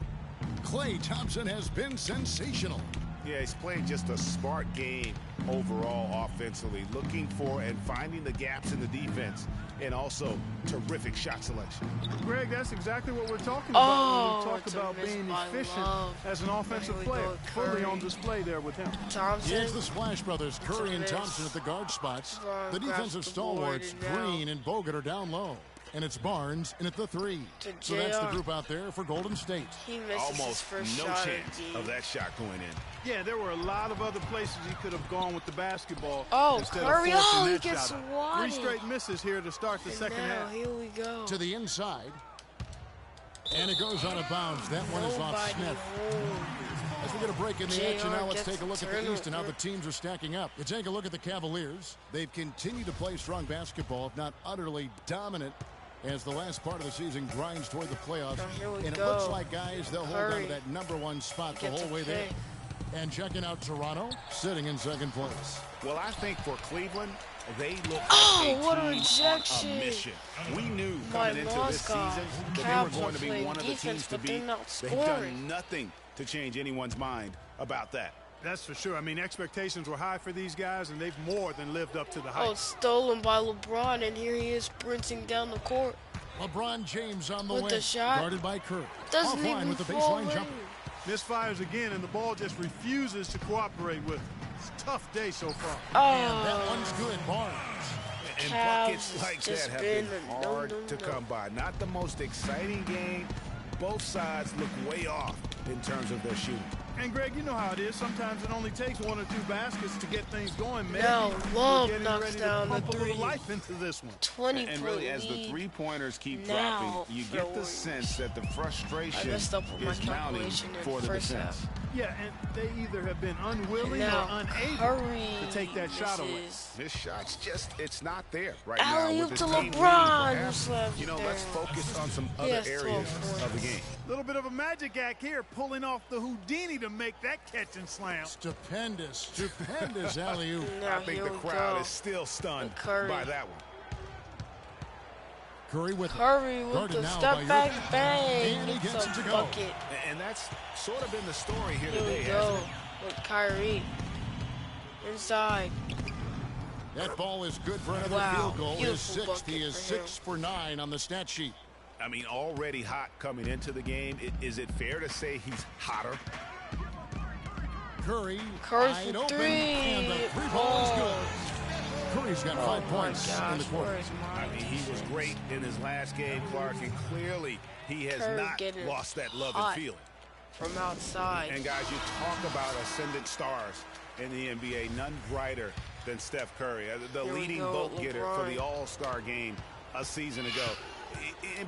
Klay Thompson has been sensational. Yeah, he's played just a smart game overall offensively, looking for and finding the gaps in the defense, and also terrific shot selection. Greg, that's exactly what we're talking about when we talk about being by efficient Love. as an offensive Here we player. go, Fully Curry. on display there with him. Thompson. Here's the Splash Brothers, Curry and miss. Thompson at the guard spots. LeBron The grabs defensive the stalwarts, board, and now- Green and Bogut, are down low. And it's Barnes in at the 3. To So that's the JR. group out there for Golden State. He misses his Almost first no shot chance of the of that shot going in. Yeah, there were a lot of other places he could have gone with the basketball. Oh, instead Curry, of forcing oh, he that gets shot out. swatted. 3 straight misses here to start the And second now, half. here we go. To the inside. And it goes out of bounds. That one is off Nobody Smith. home. As we get a break in the JR action, now let's gets take a look the at the East and how the turnover. teams are stacking up. You take a look at the Cavaliers. They've continued to play strong basketball, if not utterly dominant, as the last part of the season grinds toward the playoffs. Now, here we And it go. looks like, guys, they'll hold on Curry to that #1 spot the gets whole a way there. pick. And checking out Toronto, sitting in second place. Well, I think for Cleveland, they look like Oh, a what a team rejection. on a mission. We knew My coming into this Moscow. season that they Cavs were going are to be playing one of the defense, teams to but they're beat. not They've scoring. done nothing to change anyone's mind about that. That's for sure. I mean, expectations were high for these guys, and they've more than lived up to the Oh, hype. it's stolen by LeBron, and here he is sprinting down the court. LeBron James on the With way, the shot. guarded by Curry. Doesn't Offline even with the fall baseline in. jumper. Misfires again, and the ball just refuses to cooperate with him. It's a tough day so far. And that Oh, one's good, Barnes. And Cavs buckets like just that have been been a hard to no-no-no. come by. Not the most exciting game. Both sides look way off in terms of their shooting. And Greg, you know how it is. Sometimes it only takes 1 or 2 baskets to get things going. Maybe Now, we're Love getting knocks ready down to the pump a three. little life into this one. 20 And point really, as the lead. three-pointers keep now dropping, you for get the Warriors. sense that the I frustration messed up with my is mounting calculation in for the the first defense. half. Yeah, and they either have been unwilling Now, or unable Curry to take that shot away. misses. This shot's just, it's not there right now. Alley-oop With to this team LeBron, leading, who perhaps, slapped you know, it let's down. focus on some He other has 12 areas points. of the game. Little bit of a magic act here, pulling off the Houdini to make that catch and slam. Stupendous alley-oop. Now, I think here the we crowd go. is still stunned Curry. by that one. Curry with it. Curry with Guarded the now step by back Irving. bang. And he It's gets a it to go. bucket. And that's sort of been the story here Here today, we hasn't go it? with Kyrie. Inside. That ball is good for another Wow, field goal. His beautiful 6th. He bucket is for him. 6 for 9 on the stat sheet. I mean, already hot coming into the game. Is it fair to say he's hotter? Curry Curry wide for open, 3. and the 3-ball is good. Curry's got 5 Oh my points in gosh, the quarter. where is I mean, he was great in his last game, Clark, and clearly he has Curry not getting lost that love hot. and feeling. From outside. And guys, you talk about ascendant stars in the NBA, none brighter than Steph Curry, the Here we leading go, vote getter for LeBron. the All-Star game a season ago.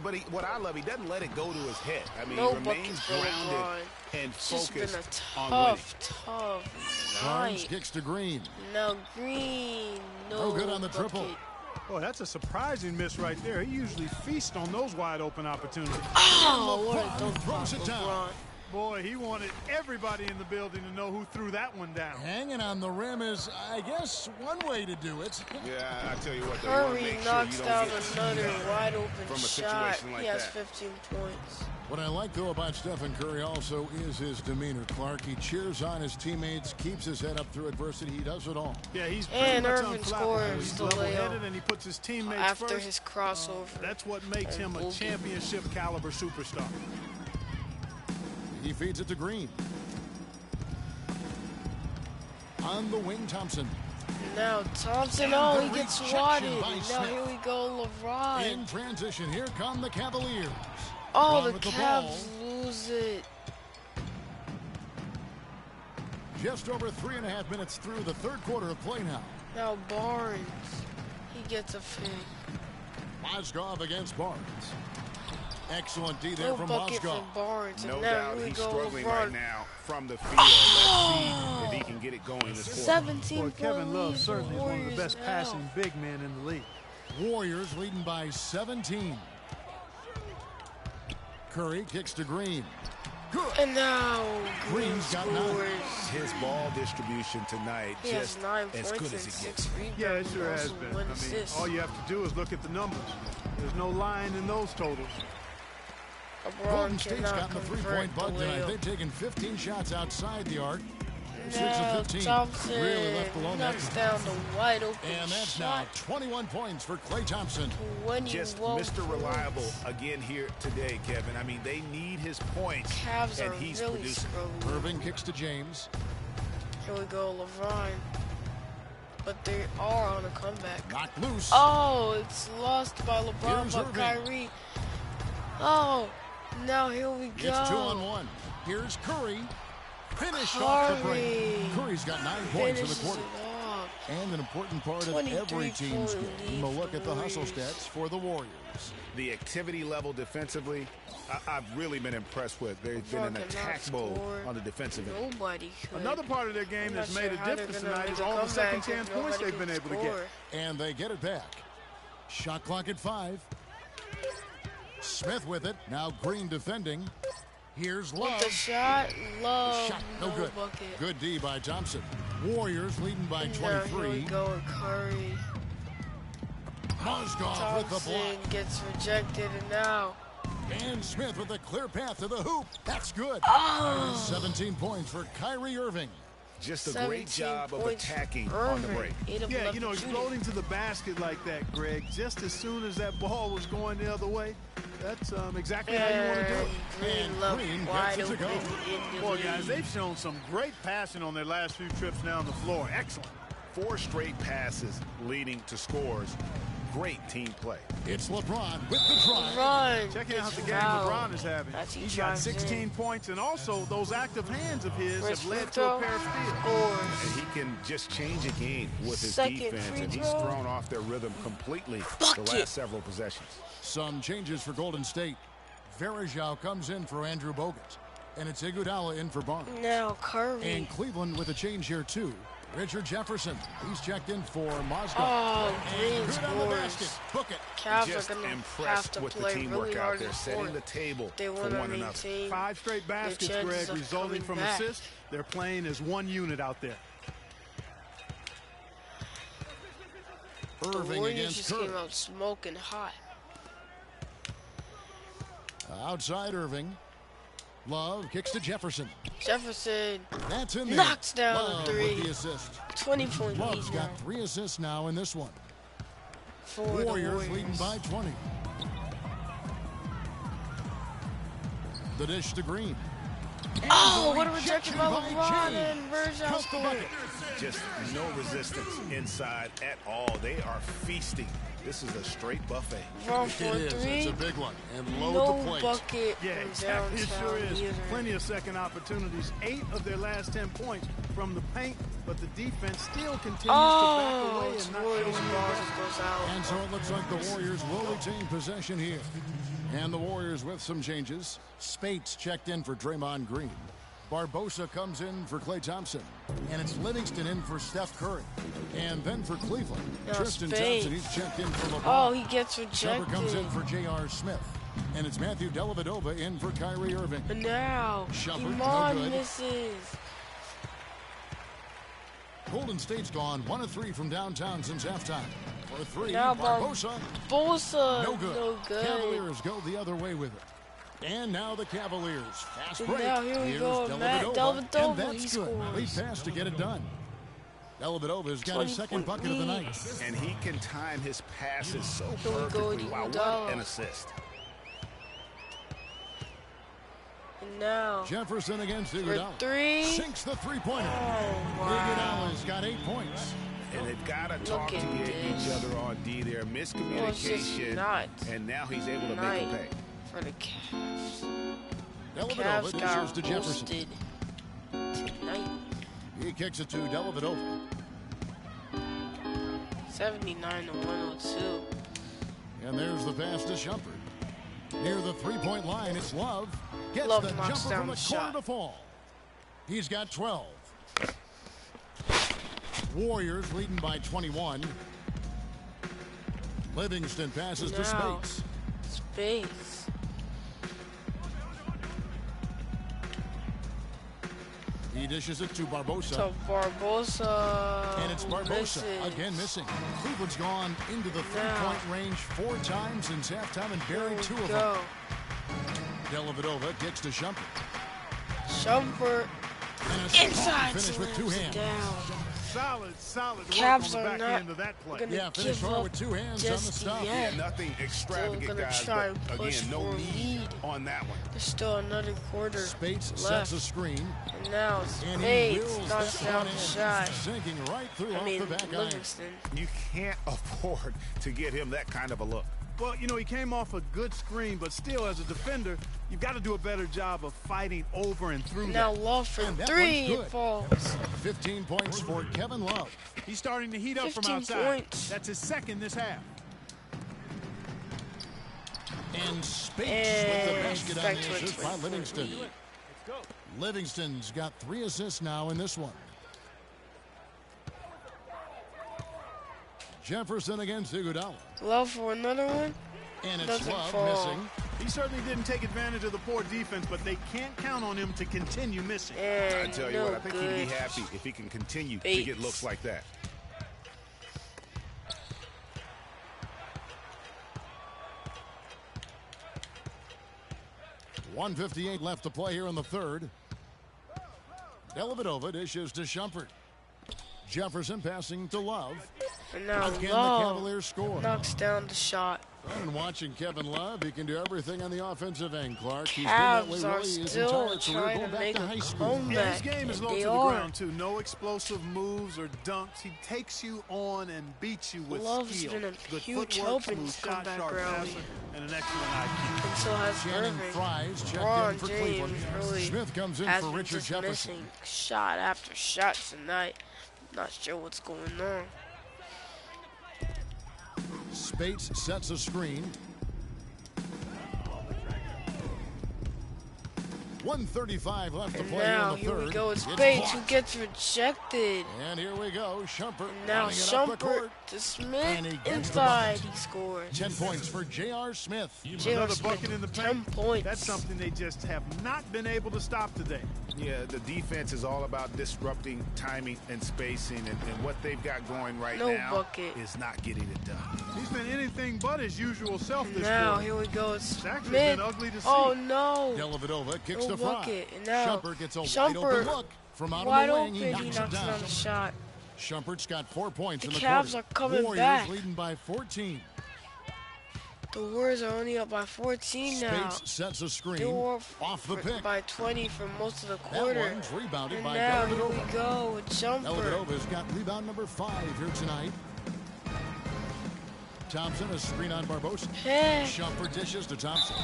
But what I love, he doesn't let it go to his head. I mean, No he remains buckets for grounded LeBron. and It's just been focused a on winning. tough Barnes night. kicks to Green. Now Green, No good on the bucket. triple. Boy, that's a surprising miss right there. He usually feasts on those wide open opportunities. Oh, what a LeBron dunk throws by it down. LeBron. Boy, he wanted everybody in the building to know who threw that one down. Hanging on the rim is, I guess, one way to do it. Yeah, I tell you what, though, you wanna Curry make sure knocks you down don't get another teed up wide open from a shot. situation like He has that. 15 points. What I like, though, about Stephen Curry also is his demeanor, Clark. He cheers on his teammates, keeps his head up through adversity. He does it all. Yeah, he's And pretty much Irvin unflappable. scores He's the level-headed layup and he puts his teammates after first. his crossover. That's what makes him a Boogie. championship caliber superstar. He feeds it to Green. On the wing, Thompson. Now Thompson, And oh, the he gets rejection swatted. by Now Smith. here we go, LeBron. In transition, here come the Cavaliers. Oh, LeBron the with the Cavs ball. lose it. Just over 3.5 minutes through the third quarter of play now. Now Barnes, he gets a pick. Mozgov against Barnes. Excellent D there No from bucket Mozgov. from Barnes. No And now doubt here we he's go, struggling LeBron. right now from the field. Let's see if he can get it going this quarter. 17 Boy, Kevin point Love lead for certainly is one of the Warriors best now. passing big men in the league. Warriors leading by 17. Curry kicks to Green. Good. And now Green Green's got 9. scores. His ball distribution tonight He has just 9 as points good and as it 6 gets. rebounds. Yeah, it sure has also been. one I mean, assist. all you have to do is look at the numbers. There's no lying in those totals. Golden LeBron State's cannot gotten the convert three-point the bug tonight. layup. They've taken 15 shots outside the arc. 6 Now of 15. Thompson Really left alone that. knocks down the wide open And that's now shot. 21 points for Klay Thompson. 21 Just Mr. Reliable again here today, Kevin. I mean, they need his points, Cavs and are he's really producing. struggling. Irving kicks to James. Here we go, LeBron. But they are on a comeback. Knocked loose. Oh, it's lost by LeBron, Here's but Irving. Kyrie. Oh, now here we go. It's 2-on-1. Here's Curry. Finish off the break. Curry Curry's got 9 points in the finishes quarter. it off. And an important part of 23 every team's point game. A lead look for at the hustle Warriors. stats for the Warriors. The activity level defensively, I've really been impressed with. There's been an LeBron attack cannot mode score. on the defensive end. Nobody could. Another part of their game I'm that's not made sure a how they're difference gonna tonight make is a all the comeback second if chance points nobody they've been can able to get. score. And they get it back. Shot clock at 5. Smith with it. Now Green defending. Here's With Love. the shot, Love, Shot, no good. bucket. Good D by Thompson. Warriors leading by Now here we 23. go, Curry. Mozgov with the Thompson block. gets rejected, and now And Smith with a clear path to the hoop. That's good. Oh. 17 points for Kyrie Irving. Just a great 17 job of points attacking for on the Irving. break. 8 of Yeah, 11 you know, shooting. exploding to the basket like that, Greg, just as soon as that ball was going the other way, that's exactly how you want to do it. Green And left Green wide gets it to open go. in the Boy, guys, lead. they've shown some great passing on their last few trips down the floor. Excellent. 4 straight passes leading to scores. Great team play. It's LeBron with the drive. Run. Checking out gets the game fouled. LeBron is having. As he He's got drives 16 in. points, and also those active hands of his First have led free to a throw, pair of steals. scores. And he can just change a game with his Second defense, free and he's throw. thrown off their rhythm completely the Bucket. last several possessions. Some changes for Golden State. Verajao comes in for Andrew Bogut. And it's Iguodala in for Barnes. Now Curry. And Cleveland with a change here, too. Richard Jefferson. He's checked in for Mozgov. Oh, Green and good on the scores. basket. Book it. Cavs Just are going to have impressed to with the play teamwork really out hard there, in setting the fourth. table They for want to one another. maintain 5 straight baskets, chances Greg, of resulting coming from back. assists. They're playing as one unit out there. The Irving Warriors against just Curry. came out smoking hot. Outside Irving. Love kicks to Jefferson. Jefferson That's in there. knocks down Love a three. with the assist. 20-point Love's lead now got 3 assists now in this one. for Warriors the leading Warriors. by 20. The dish to Green. Oh, And what the a rejection by LeBron James. and Virgil Count the scored. bucket. Just no resistance inside at all. They are feasting. This is a straight buffet. From It 4 is. 3. It's a big one. And load No the plate. bucket. Yeah, from exactly. It sure downtown is. either. Plenty of second opportunities. 8 of their last 10 points from the paint, but the defense still continues to back away and not Warriors show any ball rest. just goes out. And so it looks like the Warriors will retain possession here. And the Warriors with some changes. Spates checked in for Draymond Green. Barbosa comes in for Klay Thompson. And it's Livingston in for Steph Curry. And then for Cleveland, No, Tristan Spates. Thompson, he's checked in for LeBron. Oh, he gets Shumpert comes in rejected. for J.R. Smith. And it's Matthew Dellavedova in for Kyrie Irving. And now, Shumpert, no Iman good. misses. Golden State's gone 1 of 3 from downtown since halftime. For 3, Now Barbosa, Bosa, no good. no good. Cavaliers go the other way with it. And now the Cavaliers. Fast And break. now here we Here's go, Matt Dellavedova, Dellavedova, and that's he good. scores. Lead pass to get it done. Dellavedova's got his second 20-point bucket of the night. lead. And he can time his passes so Here we go, perfectly. Wow, what Iguodala. an assist. And now, Jefferson against for Iguodala. 3. Sinks the three-pointer. Oh, wow. Iguodala's got 8 points. And they've got to talk Look to at each this. other on D there. Well, it's just Miscommunication. not And now he's able to make night him pay. for the Cavs. Dellavedova Cavs dishes got to Jefferson. boosted tonight. He kicks it to Dellavedova. 79 to 102. And there's the pass to Shumpert. Near the three-point line, it's Love. Gets Love the jumper knocks from down the the corner shot. to fall. He's got 12. Warriors leading by 21. Livingston passes to Now. Spates. Space. He dishes it to Barbosa. To Barbosa. And it's who Barbosa misses. again missing. Cleveland's gone into the three-point range 4 times since halftime and Here buried we 2 of them. go. Dellavedova kicks to Shumpert. Shumpert. And a Inside finish with 2 slams it hands. down. Solid work Cavs on the are back not end of that play. gonna Yeah, finish give hard up with 2 hands on the just stop. yet. Nothing Still extravagant, gonna guys, try but and push again, no for a need lead. on that one. There's still another quarter Spates left. sets a screen. And now And he Spates wills knocks that down one the in, shot. sinking right through I off mean, the back iron. Livingston. You can't afford to get him that kind of a look. Well, you know, he came off a good screen, but still, as a defender, you've got to do a better job of fighting over and through Now that. Love for And that 3. one's It good. falls. 15 points for Kevin Love. He's starting to heat up from 15 outside. points. That's his second this half. And Spates And with the basket on back the to a assist by 20-point Livingston. lead. Livingston's got 3 assists now in this one. Jefferson against Iguodala. Love for another one. And it's Doesn't Love fall. missing. He certainly didn't take advantage of the poor defense, but they can't count on him to continue missing. And I tell you no what, I think good. he'd be happy if he can continue to Spates. get looks like that. .158 left to play here in the third. Dellavedova dishes to Shumpert. Jefferson passing to Love. And now Again, the Love Cavaliers score. knocks down the shot. And watching Kevin Love, he can do everything on the offensive end, Clark. He's been that way Cavs are really his still entire career, trying going to back make to a high school. Yeah, comeback. his game is and low to they the are. ground, too. No explosive moves or dunks. He takes you on and beats you with Love's skill. been a Good huge footwork, help in smooth his shot, comeback sharp rally. passer, and an excellent IQ. And so has Shannon Irving. Fries checked in LeBron for James Cleveland. really Smith comes in has for been Richard just Jefferson. missing shot after shot tonight. Not sure what's going on. Spates sets a screen. 1:35 left to And play here now in the here third. we go. It's It's Spates who blocked. gets rejected. And here we go. Shumpert And now running it up the Shumpert court. to And Smith he gets the inside. bucket. He scores. 10 points for J.R. Smith. J.R. Another Smith, bucket in the 10 paint. points. That's something they just have not been able to stop today. Yeah, the defense is all about disrupting timing and spacing, and what they've got going right No now bucket. is not getting it done. He's been anything but his usual self this Now quarter. here we go. It's It's actually Smith. been ugly to see. Oh no! Dellavedova kicks No to Fry. bucket. And now Shumpert gets a wide Shumpert, open look from out wide of the wing. open. He He knocks knocks it down down. the shot. Shumpert's got 4 points The in the Cavs quarter. are coming Warriors back. leading by 14. The Warriors are only up by 14 now. Spates sets a screen They were off the pick. by 20 for most of the That quarter. one's rebounded And by now here Dellavedova. we go with jumper. Dellavedova's got rebound number 5 here tonight. Thompson, a screen on Barbosa. Hey. Shumpert dishes to Thompson.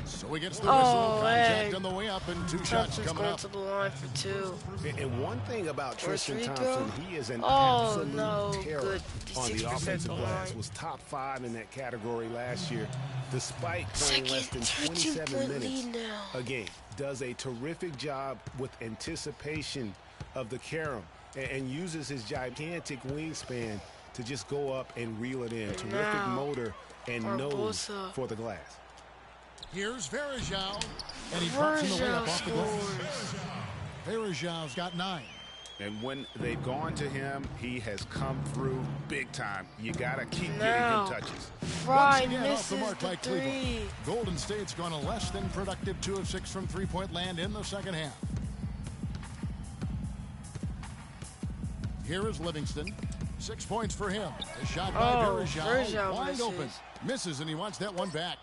So he gets the Oh, whistle. Contact hey. on the way up and 2 shots Thompson's coming going up. to the line for 2. And one thing about Tristan free Thompson, throw? he is an Oh, absolute no terror good. on the 56% offensive glass. line. Was top 5 in that category last year, despite playing less than 27 minutes a game. Does a terrific job with anticipation of the carom and uses his gigantic wingspan to just go up and reel it in. Terrific now, motor and nose Barbosa. for the glass. Here's Varejao, and he pops in the way up off the glass. scores. Varejão's got 9. And when they've gone to him, he has come through big time. You got to keep Now, getting him touches. Fry Once again, off misses the mark by the Cleveland. 3. Golden State's gone a less than productive 2 of 6 from three-point land in the second half. Here is Livingston. 6 points for him. A shot by Varejao. Varejao Wide misses. open. Misses, and he wants that one back.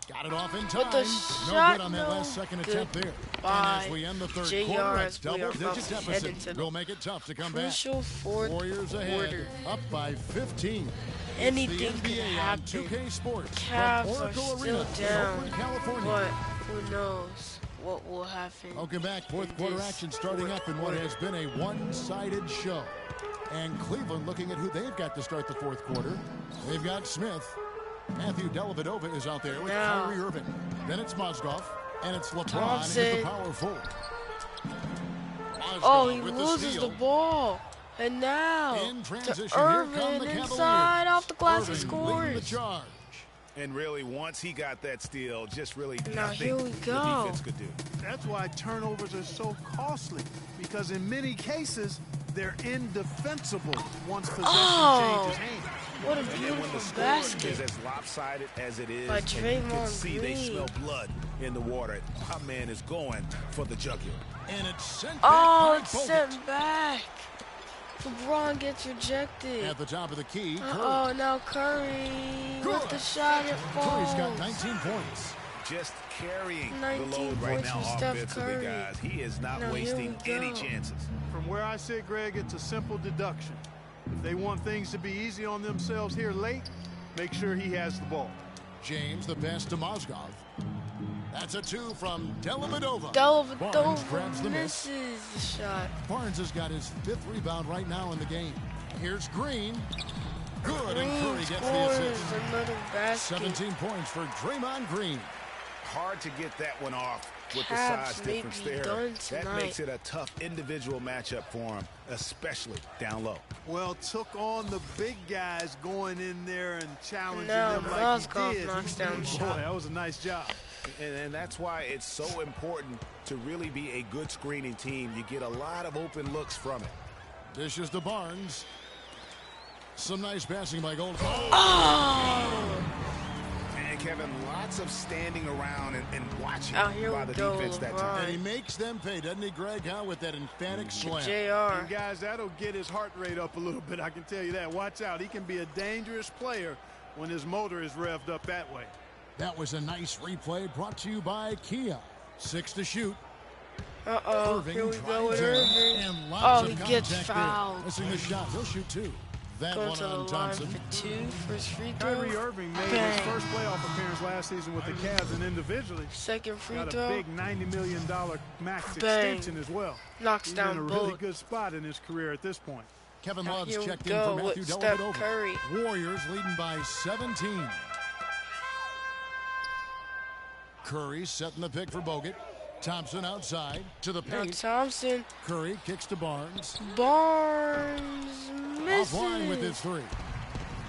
Got it off in time. But the No shot, good on that no last second good attempt there. by And as we end the third JR quarter, a as we are about double-digit to head deficit into the will make it tough to come back. Crucial fourth Warriors ahead, quarter. up by 15. Anything It's the could NBA happen. on 2K Sports Cavs from are Oracle still Arena in down, Oakland, California. but who knows what will happen. Welcome back. Fourth in quarter this action starting up in what quarter. has been a one-sided show. And Cleveland looking at who they've got to start the fourth quarter. They've got Smith. Matthew Dellavedova is out there with Now. Kyrie Irving. Then it's Mozgov. And it's LeBron Thompson. is the power forward. Mozgov Oh, he with loses steal. the ball. And now In transition, to here come Irvin the inside Cavaliers. off the glass and Irving leading the scores. charge. And really, once he got that steal, just really Now, nothing here we the go. defense could do. That's why turnovers are so costly, because in many cases, they're indefensible once possession changes hands. What a And when the beautiful score basket. is as lopsided as it is, By and you can Draymond see they Green. smell blood in the water, my man is going for the jugular. And it's sent Oh, back it's by Bogut. sent back. LeBron gets rejected. At the top of the key, Curry. Oh, now Curry with the shot it Curry's got falls. 19 points. Just carrying the 19 load right points now for Steph offensively, Curry. guys. He is not Now, here wasting we any go. chances. From where I sit, Greg, it's a simple deduction. If they want things to be easy on themselves here late, make sure he has the ball. James, the pass to Mozgov. That's a 2 from Dellavedova. Barnes grabs Dellavedova the miss. misses the shot. Barnes has got his 5th rebound right now in the game. Here's Green. Good, and Green Curry gets the scores assist. another basket. 17 points for Draymond Green. Hard to get that one off with the Cavs size may difference be there. done That tonight. makes it a tough individual matchup for him, especially down low. Well, took on the big guys going in there and challenging Now them like Mozgov he did. knocks down the Boy, shot. that was a nice job. And that's why it's so important to really be a good screening team. You get a lot of open looks from it. Dishes to Barnes. Some nice passing by Gold. And Kevin, lots of standing around and watching Oh, here by we the go, defense that LeBron. time. And he makes them pay, doesn't he, Greg, huh, with that emphatic slam. JR. And guys, that'll get his heart rate up a little bit, I can tell you that. Watch out. He can be a dangerous player when his motor is revved up that way. That was a nice replay brought to you by Kia. 6 to shoot. Uh-oh, Irving here we go with drives in, Irving. and lots Oh, of he contact gets there. fouled. Missing the shot. He'll shoot 2. That Going one to the on line Thompson. for 2 for his free throw. Kyrie Irving made Bang. his first playoff appearance last season with the Cavs, and individually Second free got a throw. big $90 million max Bang. extension as well. Knocks He's down in a really both. good spot in his career at this point. Kevin Now Love's here we checked in go for Matthew with Steph Dellavedova. Curry. Warriors leading by 17. Curry setting the pick for Bogut. Thompson outside to the Now paint. Thompson. Curry kicks to Barnes. Barnes misses. Offline with his 3.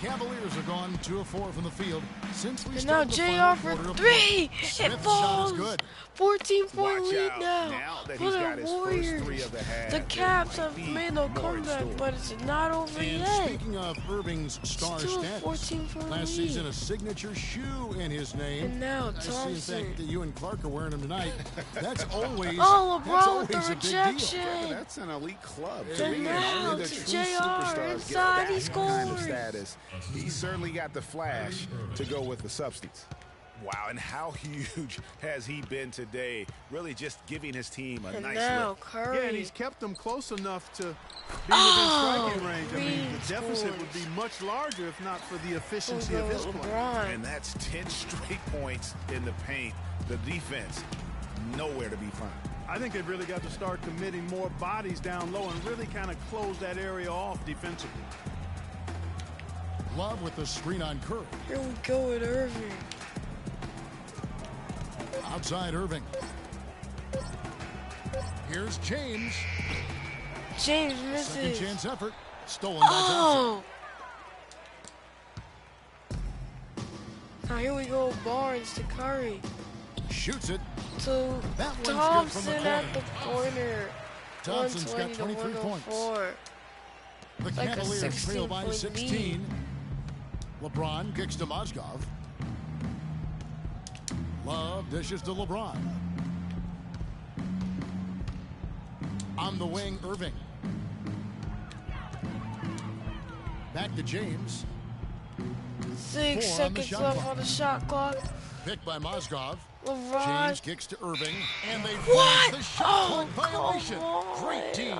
Cavaliers are gone 2 of 4 from the field since we And now started the JR final for quarter of 3. play. It Smith's falls. shot is good. 14-point Watch lead out now that for he's the got his Warriors. first 3 of the half. The There Cavs might have be made a more in comeback, store. but it's not over And yet. speaking of Irving's star Still a status, 14-point last lead. season a signature shoe in his name. And now I see, in Thompson. fact, that you and Clark are wearing them tonight. That's always Oh, that's LeBron with the always a big deal. rejection. That's an elite club. And To me, and now only the to true JR superstars inside, get he that kind of scores. status He certainly got the flash to go with the substance. Wow, and how huge has he been today? Really just giving his team a nice lift. Curry. Yeah, and he's kept them close enough to be within striking range. I mean, the deficit would be much larger if not for the efficiency of his play. And that's 10 straight points in the paint. The defense, nowhere to be found. I think they've really got to start committing more bodies down low and really kind of close that area off defensively. Love with the screen on Curry. Here we go with Irving. Outside Irving. Here's James. James misses. Second chance effort. Stolen by Thompson. Now here we go, Barnes to Curry. Shoots it. To That one's Thompson good from the at the corner. Thompson's got 23 points. The Like a Cavaliers trail by 16-point 16. LeBron kicks to Mozgov. Love dishes to LeBron. On the wing, Irving. Back to James. 6 4 seconds left on the shot clock. Picked by Mozgov. LeBron. James kicks to Irving. And they What? force the shot clock violation. On. Great team.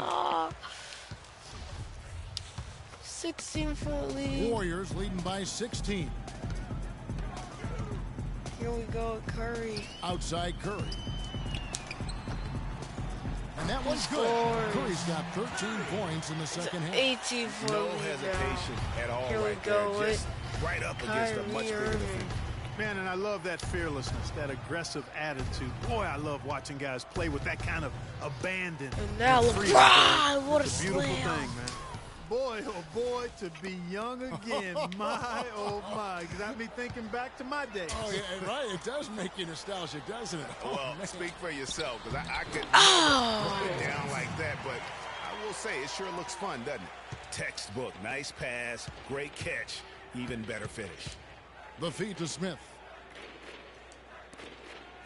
16-point lead. Warriors leading by 16. Here we go, Curry. Outside Curry. And that one's good. Scores. Curry's got 13 points in the second half. 18-point No lead hesitation at all. Here we right go there. with Just right up against a much bigger Irving. defender. Man, and I love that fearlessness, that aggressive attitude. Boy, I love watching guys play with that kind of abandon. And now freedom. LeBron, what a It's a beautiful slam. thing, man. Boy, oh boy, to be young again. My, oh my. Got me thinking back to my days. Oh, yeah, right. It does make you nostalgic, doesn't it? Oh, Well, man. speak for yourself, because I could put it down like that, but I will say it sure looks fun, doesn't it? Textbook, nice pass, great catch, even better finish. The feed to Smith.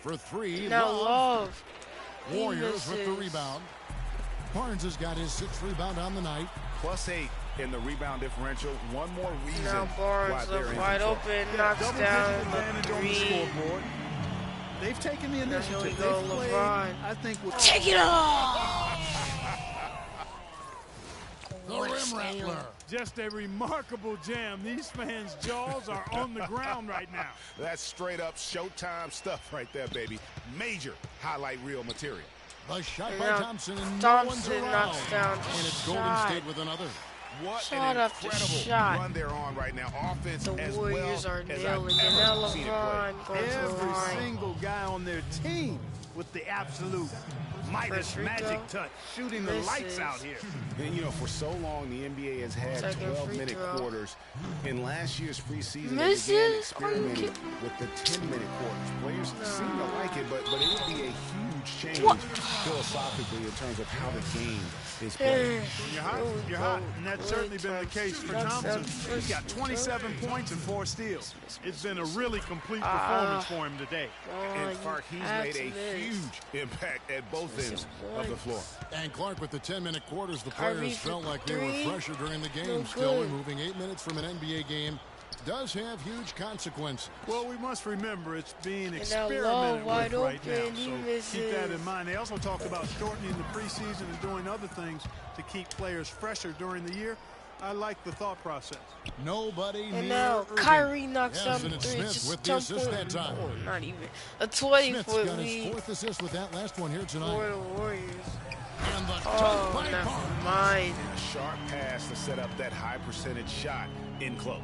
For three, Now Love. Love. He Warriors with the misses. rebound. Barnes has got his 6th rebound on the night. +8 in the rebound differential. One more reason Now why Barnes they're up in wide control. open, Yeah, knocks double-digit down advantage on the the 3. scoreboard. They've taken the Here initiative. we go, They've played, LeBron. I think, with Take it off! The rim rattler. just a remarkable jam. These fans' jaws are on the ground right now. That's straight up Showtime stuff right there, baby. Major highlight reel material. The shot And by now Thompson, and Thompson no one's around. knocks down the And it's shot. Golden State with another. What Shot an after incredible shot. run they're on right now. Offense The as Warriors well are as nailing I've it. Now ever seen it play. LeBron goes to the Every line. single guy on their team with the absolute Midas First free magic throw. touch, shooting the lights Misses. out here. And, you know, for so long, the NBA has had Second free 12-minute throw. quarters. In last year's preseason, they began Misses? Are you experimenting kidding? with the 10-minute quarters. Players seem to like it, but it would be a huge change What? philosophically in terms of how the game is played. You're hot, you're hot. And that's certainly been the case for Thompson. He's got 27 points and 4 steals. It's been a really complete performance for him today. In fact, he's made a huge impact at both ends of the floor. And Clark with the 10-minute quarters, the Kyrie players for felt like they were three. fresher during the game. No Still, good. removing 8 minutes from an NBA game does have huge consequences. Well, we must remember it's being now experimented Love with wide right open, now. he So misses. keep that in mind. They also talked about shortening the preseason and doing other things to keep players fresher during the year. I like the thought process. Nobody And near now Irving. Kyrie knocks Yes, down and the it's 3. Smith Just with the jump assist on. that time. Oh, not even. A Smith's 20-foot got his lead 4th assist with that last one here for tonight. the Warriors. And the dunk Oh, by never Barnes. mind. A sharp pass to set up that high percentage shot in close.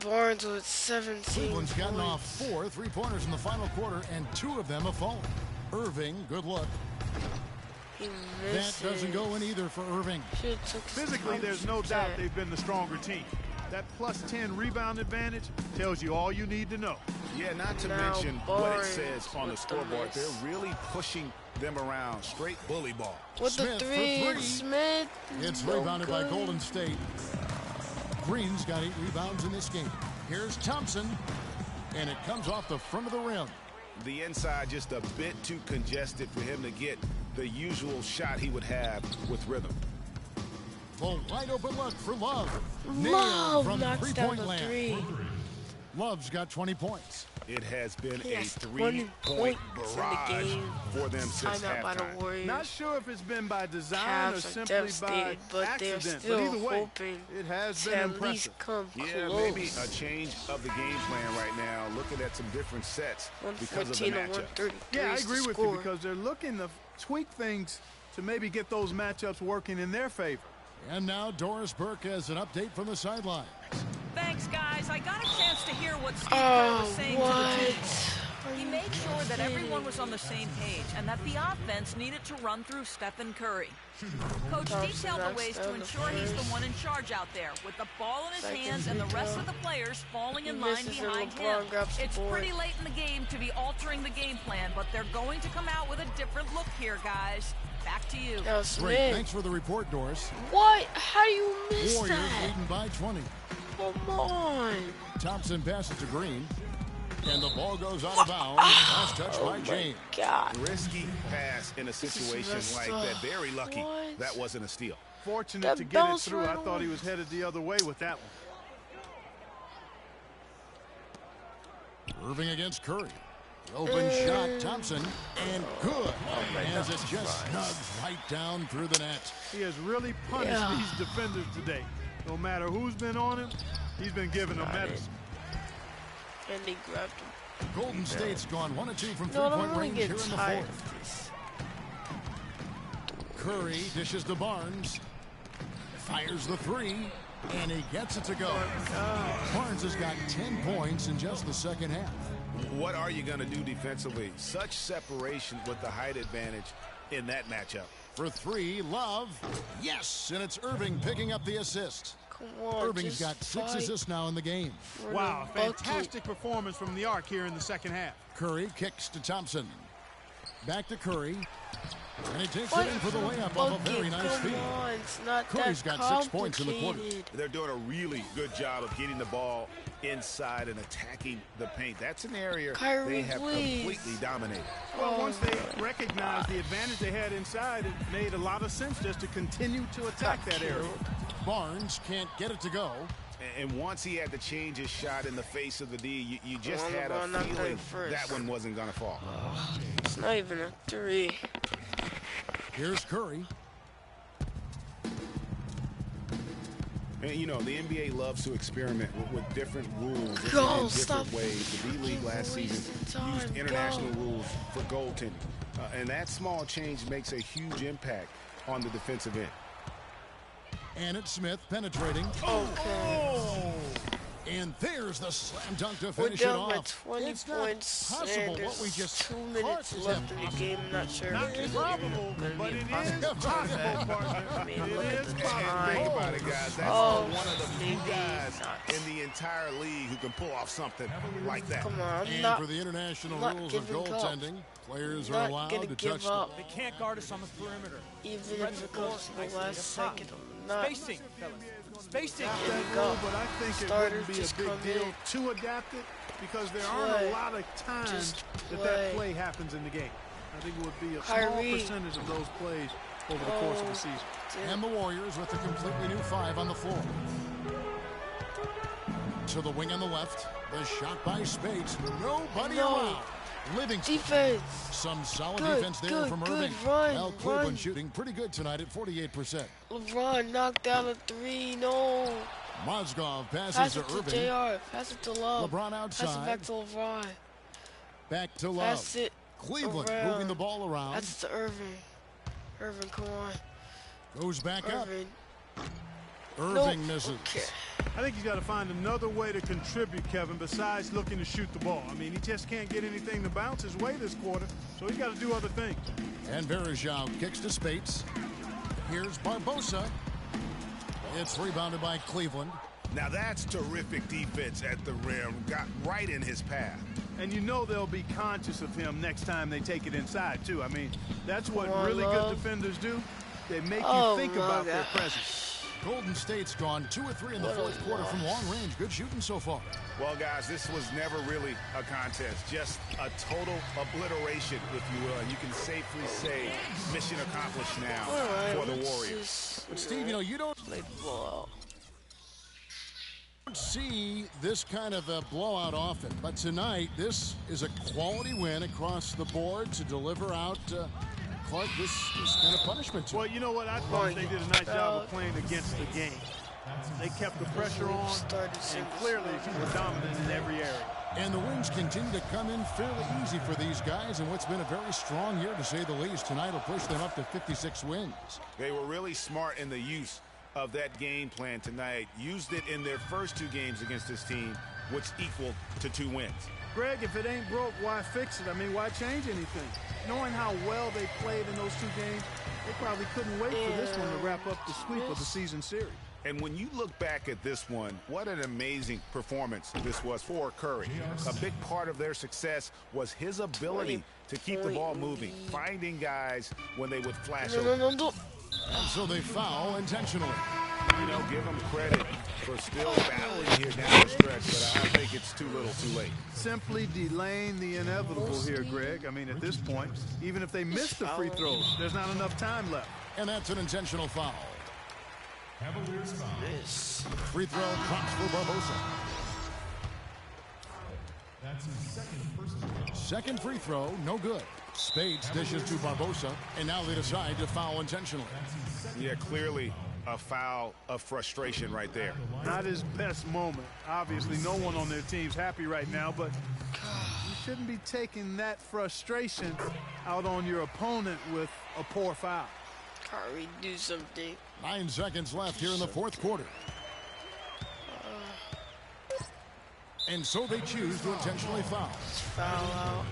Barnes with 17 Cleveland's gotten points. off 4 3-pointers in the final quarter, and 2 of them have fallen. Irving, good luck. He That misses. doesn't go in either for Irving. Should've took Physically, there's no doubt they've been the stronger team. That +10 rebound advantage tells you all you need to know. Yeah, not to Now mention what it Barnes says on the with the scoreboard. miss. They're really pushing them around. Straight bully ball. with Smith the for 3. three. Smith. It's no rebounded by good. Golden State. Green's got 8 rebounds in this game. Here's Thompson, and it comes off the front of the rim. The inside just a bit too congested for him to get the usual shot he would have with rhythm. The wide open look for Love. Love from knocks down 3-point the land. 3. Love's got 20 points. It has been He a has 3-point 20 points in the barrage game. for them since Timeout by the halftime. Warriors. Not sure if it's been by design or Cavs are simply by devastated, but they're accident. still But either way, hoping it has to been at impressive. least come Yeah, close. maybe a change of the game plan right now, looking at some different sets because of the 114 to matchup. 133. Yeah, I is the agree with score. you because they're looking to tweak things to maybe get those matchups working in their favor. And now Doris Burke has an update from the sideline. Thanks, guys. I got a chance to hear what Steve Kerr was saying to the team. What? He made sure that everyone was on the same page and that the offense needed to run through Stephen Curry. Coach detailed the ways to ensure he's the one in charge out there, with the ball in his hands and the rest of the players falling in line behind him. It's pretty late in the game to be altering the game plan, but they're going to come out with a different look here, guys. Back to you. That was Great. Smith. Thanks for the report, Doris. What? How do you miss Warriors that? leading by 20. Come on. Thompson passes to Green. And the ball goes out of bounds. Last touch by James. God. Risky pass in a situation like that. Very lucky What? that wasn't a steal. Fortunate That to get it bounce through. right I thought he on. was headed the other way with that one. Irving against Curry. Open shot, Thompson, and good. As it just snugs right down through the net. He has really punished these defenders today. No matter who's been on him, he's been giving them medicine. And they grabbed him. Golden State's gone 1 of 2 from No, I don't three-point want range to here get in the tired fourth. of this. Curry dishes to Barnes. Fires the 3, and he gets it to go. Barnes has got 10 points in just the second half. What are you going to do defensively? Such separation with the height advantage in that matchup. For 3, Love. Yes, and it's Irving picking up the assist. Come on. Irving's got 6 assists now in the game. Wow, fantastic performance from the arc here in the second half. Curry kicks to Thompson. Back to Curry. And he takes it in for the layup off a very nice feed. Come on, it's not Curry's that got 6 points in the quarter. complicated. They're doing a really good job of getting the ball inside and attacking the paint. That's an area Kyrie, they have please. completely dominated. Well, once they recognized the advantage they had inside, it made a lot of sense just to continue to attack that area. Barnes can't get it to go. And once he had to change his shot in the face of the D, you just Well, had a LeBron knocked that feeling first. that one wasn't going to fall. It's not even a 3. Here's Curry. And, you know, the NBA loves to experiment with different rules Go, in stop. different ways. The D-League last season Time, used international go. rules for goaltending. And that small change makes a huge impact on the defensive end. And it's Smith penetrating. Okay. And there's the slam dunk to We're finish it down by off. 20 It's not points, possible and what we there's just 2 minutes caught. left in the game. I'm not sure Not if it's probable, going to but be it possible. is possible, partner. I mean, It look at is the possible. time. Think about it, guys. That's Oh, one of the few maybe guys not. in the entire league who can pull off something like that. Come on, I'm And not, for the international not rules of giving up. goaltending, players are not allowed gonna to give touch the up. ball. They can't guard us on the perimeter. Even Spread if the it floor goes to the nicely. last Up top. second. I'm not. Spacing, fellas. Spacing. Not Here we that go. rule, but I think it Starters wouldn't be a just big come deal in. to adapt it because there aren't Play. a lot of times Just that play. play happens in the game. I think it would be a small Kyrie. percentage of those plays over the course of the season. And the Warriors with a completely new 5 on the floor. To the wing on the left. The shot by Spades. Nobody No. around. Livingston. Defense. Some solid Good, defense there good, from good Irving. run, Well, Cleveland run. shooting pretty good tonight at 48%. LeBron knocked down a 3. No. Mozgov Pass passes it to to Irving. JR. Pass it to Love. LeBron Pass it outside. back to LeBron. Back to Love. Pass it Cleveland around. moving the ball around. Pass it to Irving. Irving, come on. Goes back up. Irving. Irving Nope. misses. Okay. I think he's got to find another way to contribute, Kevin, besides looking to shoot the ball. I mean, he just can't get anything to bounce his way this quarter, so he's got to do other things. And Verejao kicks to Spates. Here's Barbosa. It's rebounded by Cleveland. Now that's terrific defense at the rim. Got right in his path. And you know they'll be conscious of him next time they take it inside, too. I mean, that's what Come on, really Love. good defenders do. They make Oh, you think my about their gosh. presence. Golden State's gone 2 of 3 in the fourth quarter from long range. Good shooting so far. Well, guys, this was never really a contest. Just a total obliteration, if you will. And you can safely say mission accomplished now for the Warriors. But, Steve, you know, you don't see this kind of a blowout often. But tonight, this is a quality win across the board to deliver out Clark this kind of punishment to. Well, you know what? I thought they did a nice job of playing against the game. They kept the pressure on, and clearly were dominant in every area. And the wins continue to come in fairly easy for these guys in what's been a very strong year, to say the least. Tonight will push them up to 56 wins. They were really smart in the use of that game plan tonight. Used it in their first 2 games against this team, which equal to 2 wins. Greg, if it ain't broke, why fix it? I mean, why change anything? Knowing how well they played in those 2 games, they probably couldn't wait for this one to wrap up the sweep of the season series. And when you look back at this one, what an amazing performance this was for Curry. A big part of their success was his ability to keep the ball moving, finding guys when they would flash over. And so they foul intentionally. You know, give them credit for still battling here down the stretch, but I think it's too little too late. Simply delaying the inevitable here, Greg. I mean, at this point, even if they miss the free throws, there's not enough time left. And that's an intentional foul. Cavaliers foul. Free throw drops for Barbosa. That's his second personal foul. Second free throw, no good. Spades dishes to Barbosa, and now they decide to foul intentionally. Yeah, clearly a foul of frustration right there. Not his best moment. Obviously, no one on their team's happy right now, but you shouldn't be taking that frustration out on your opponent with a poor foul. Curry, do something. 9 seconds left here in the fourth quarter. And so they choose to intentionally foul. Foul out.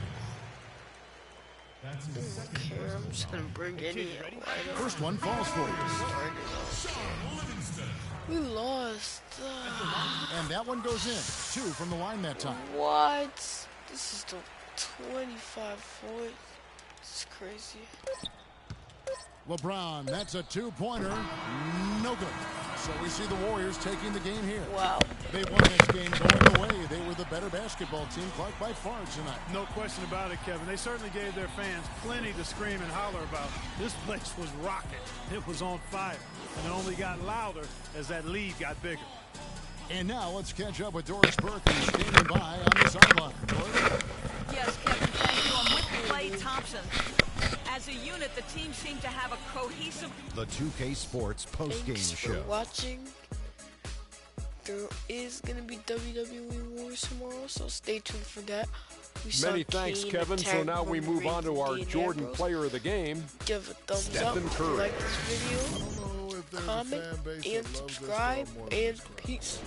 That's his second Okay, I'm just gonna bring any. First one falls for you. We lost. And that one goes in. 2 from the line that time. What? This is the 25 point. This is crazy. LeBron, that's a 2-pointer. No good. So we see the Warriors taking the game here. Wow. They won this game going away. They were the better basketball team, Clark, by far tonight. No question about it, Kevin. They certainly gave their fans plenty to scream and holler about. This place was rocking. It was on fire. And it only got louder as that lead got bigger. And now let's catch up with Doris Burke, who's standing by on the sideline. Yes, Kevin, thank you. I'm with Clay Thompson. As a unit, the team seemed to have a cohesive... The 2K Sports postgame Thanks show. for watching. There is going to be WWE Wars tomorrow, so stay tuned for that. Many thanks, Kevin. So now we move on to our Jordan player of the game. Give a thumbs up, Stephen Curry. like this video, comment, and subscribe, and peace.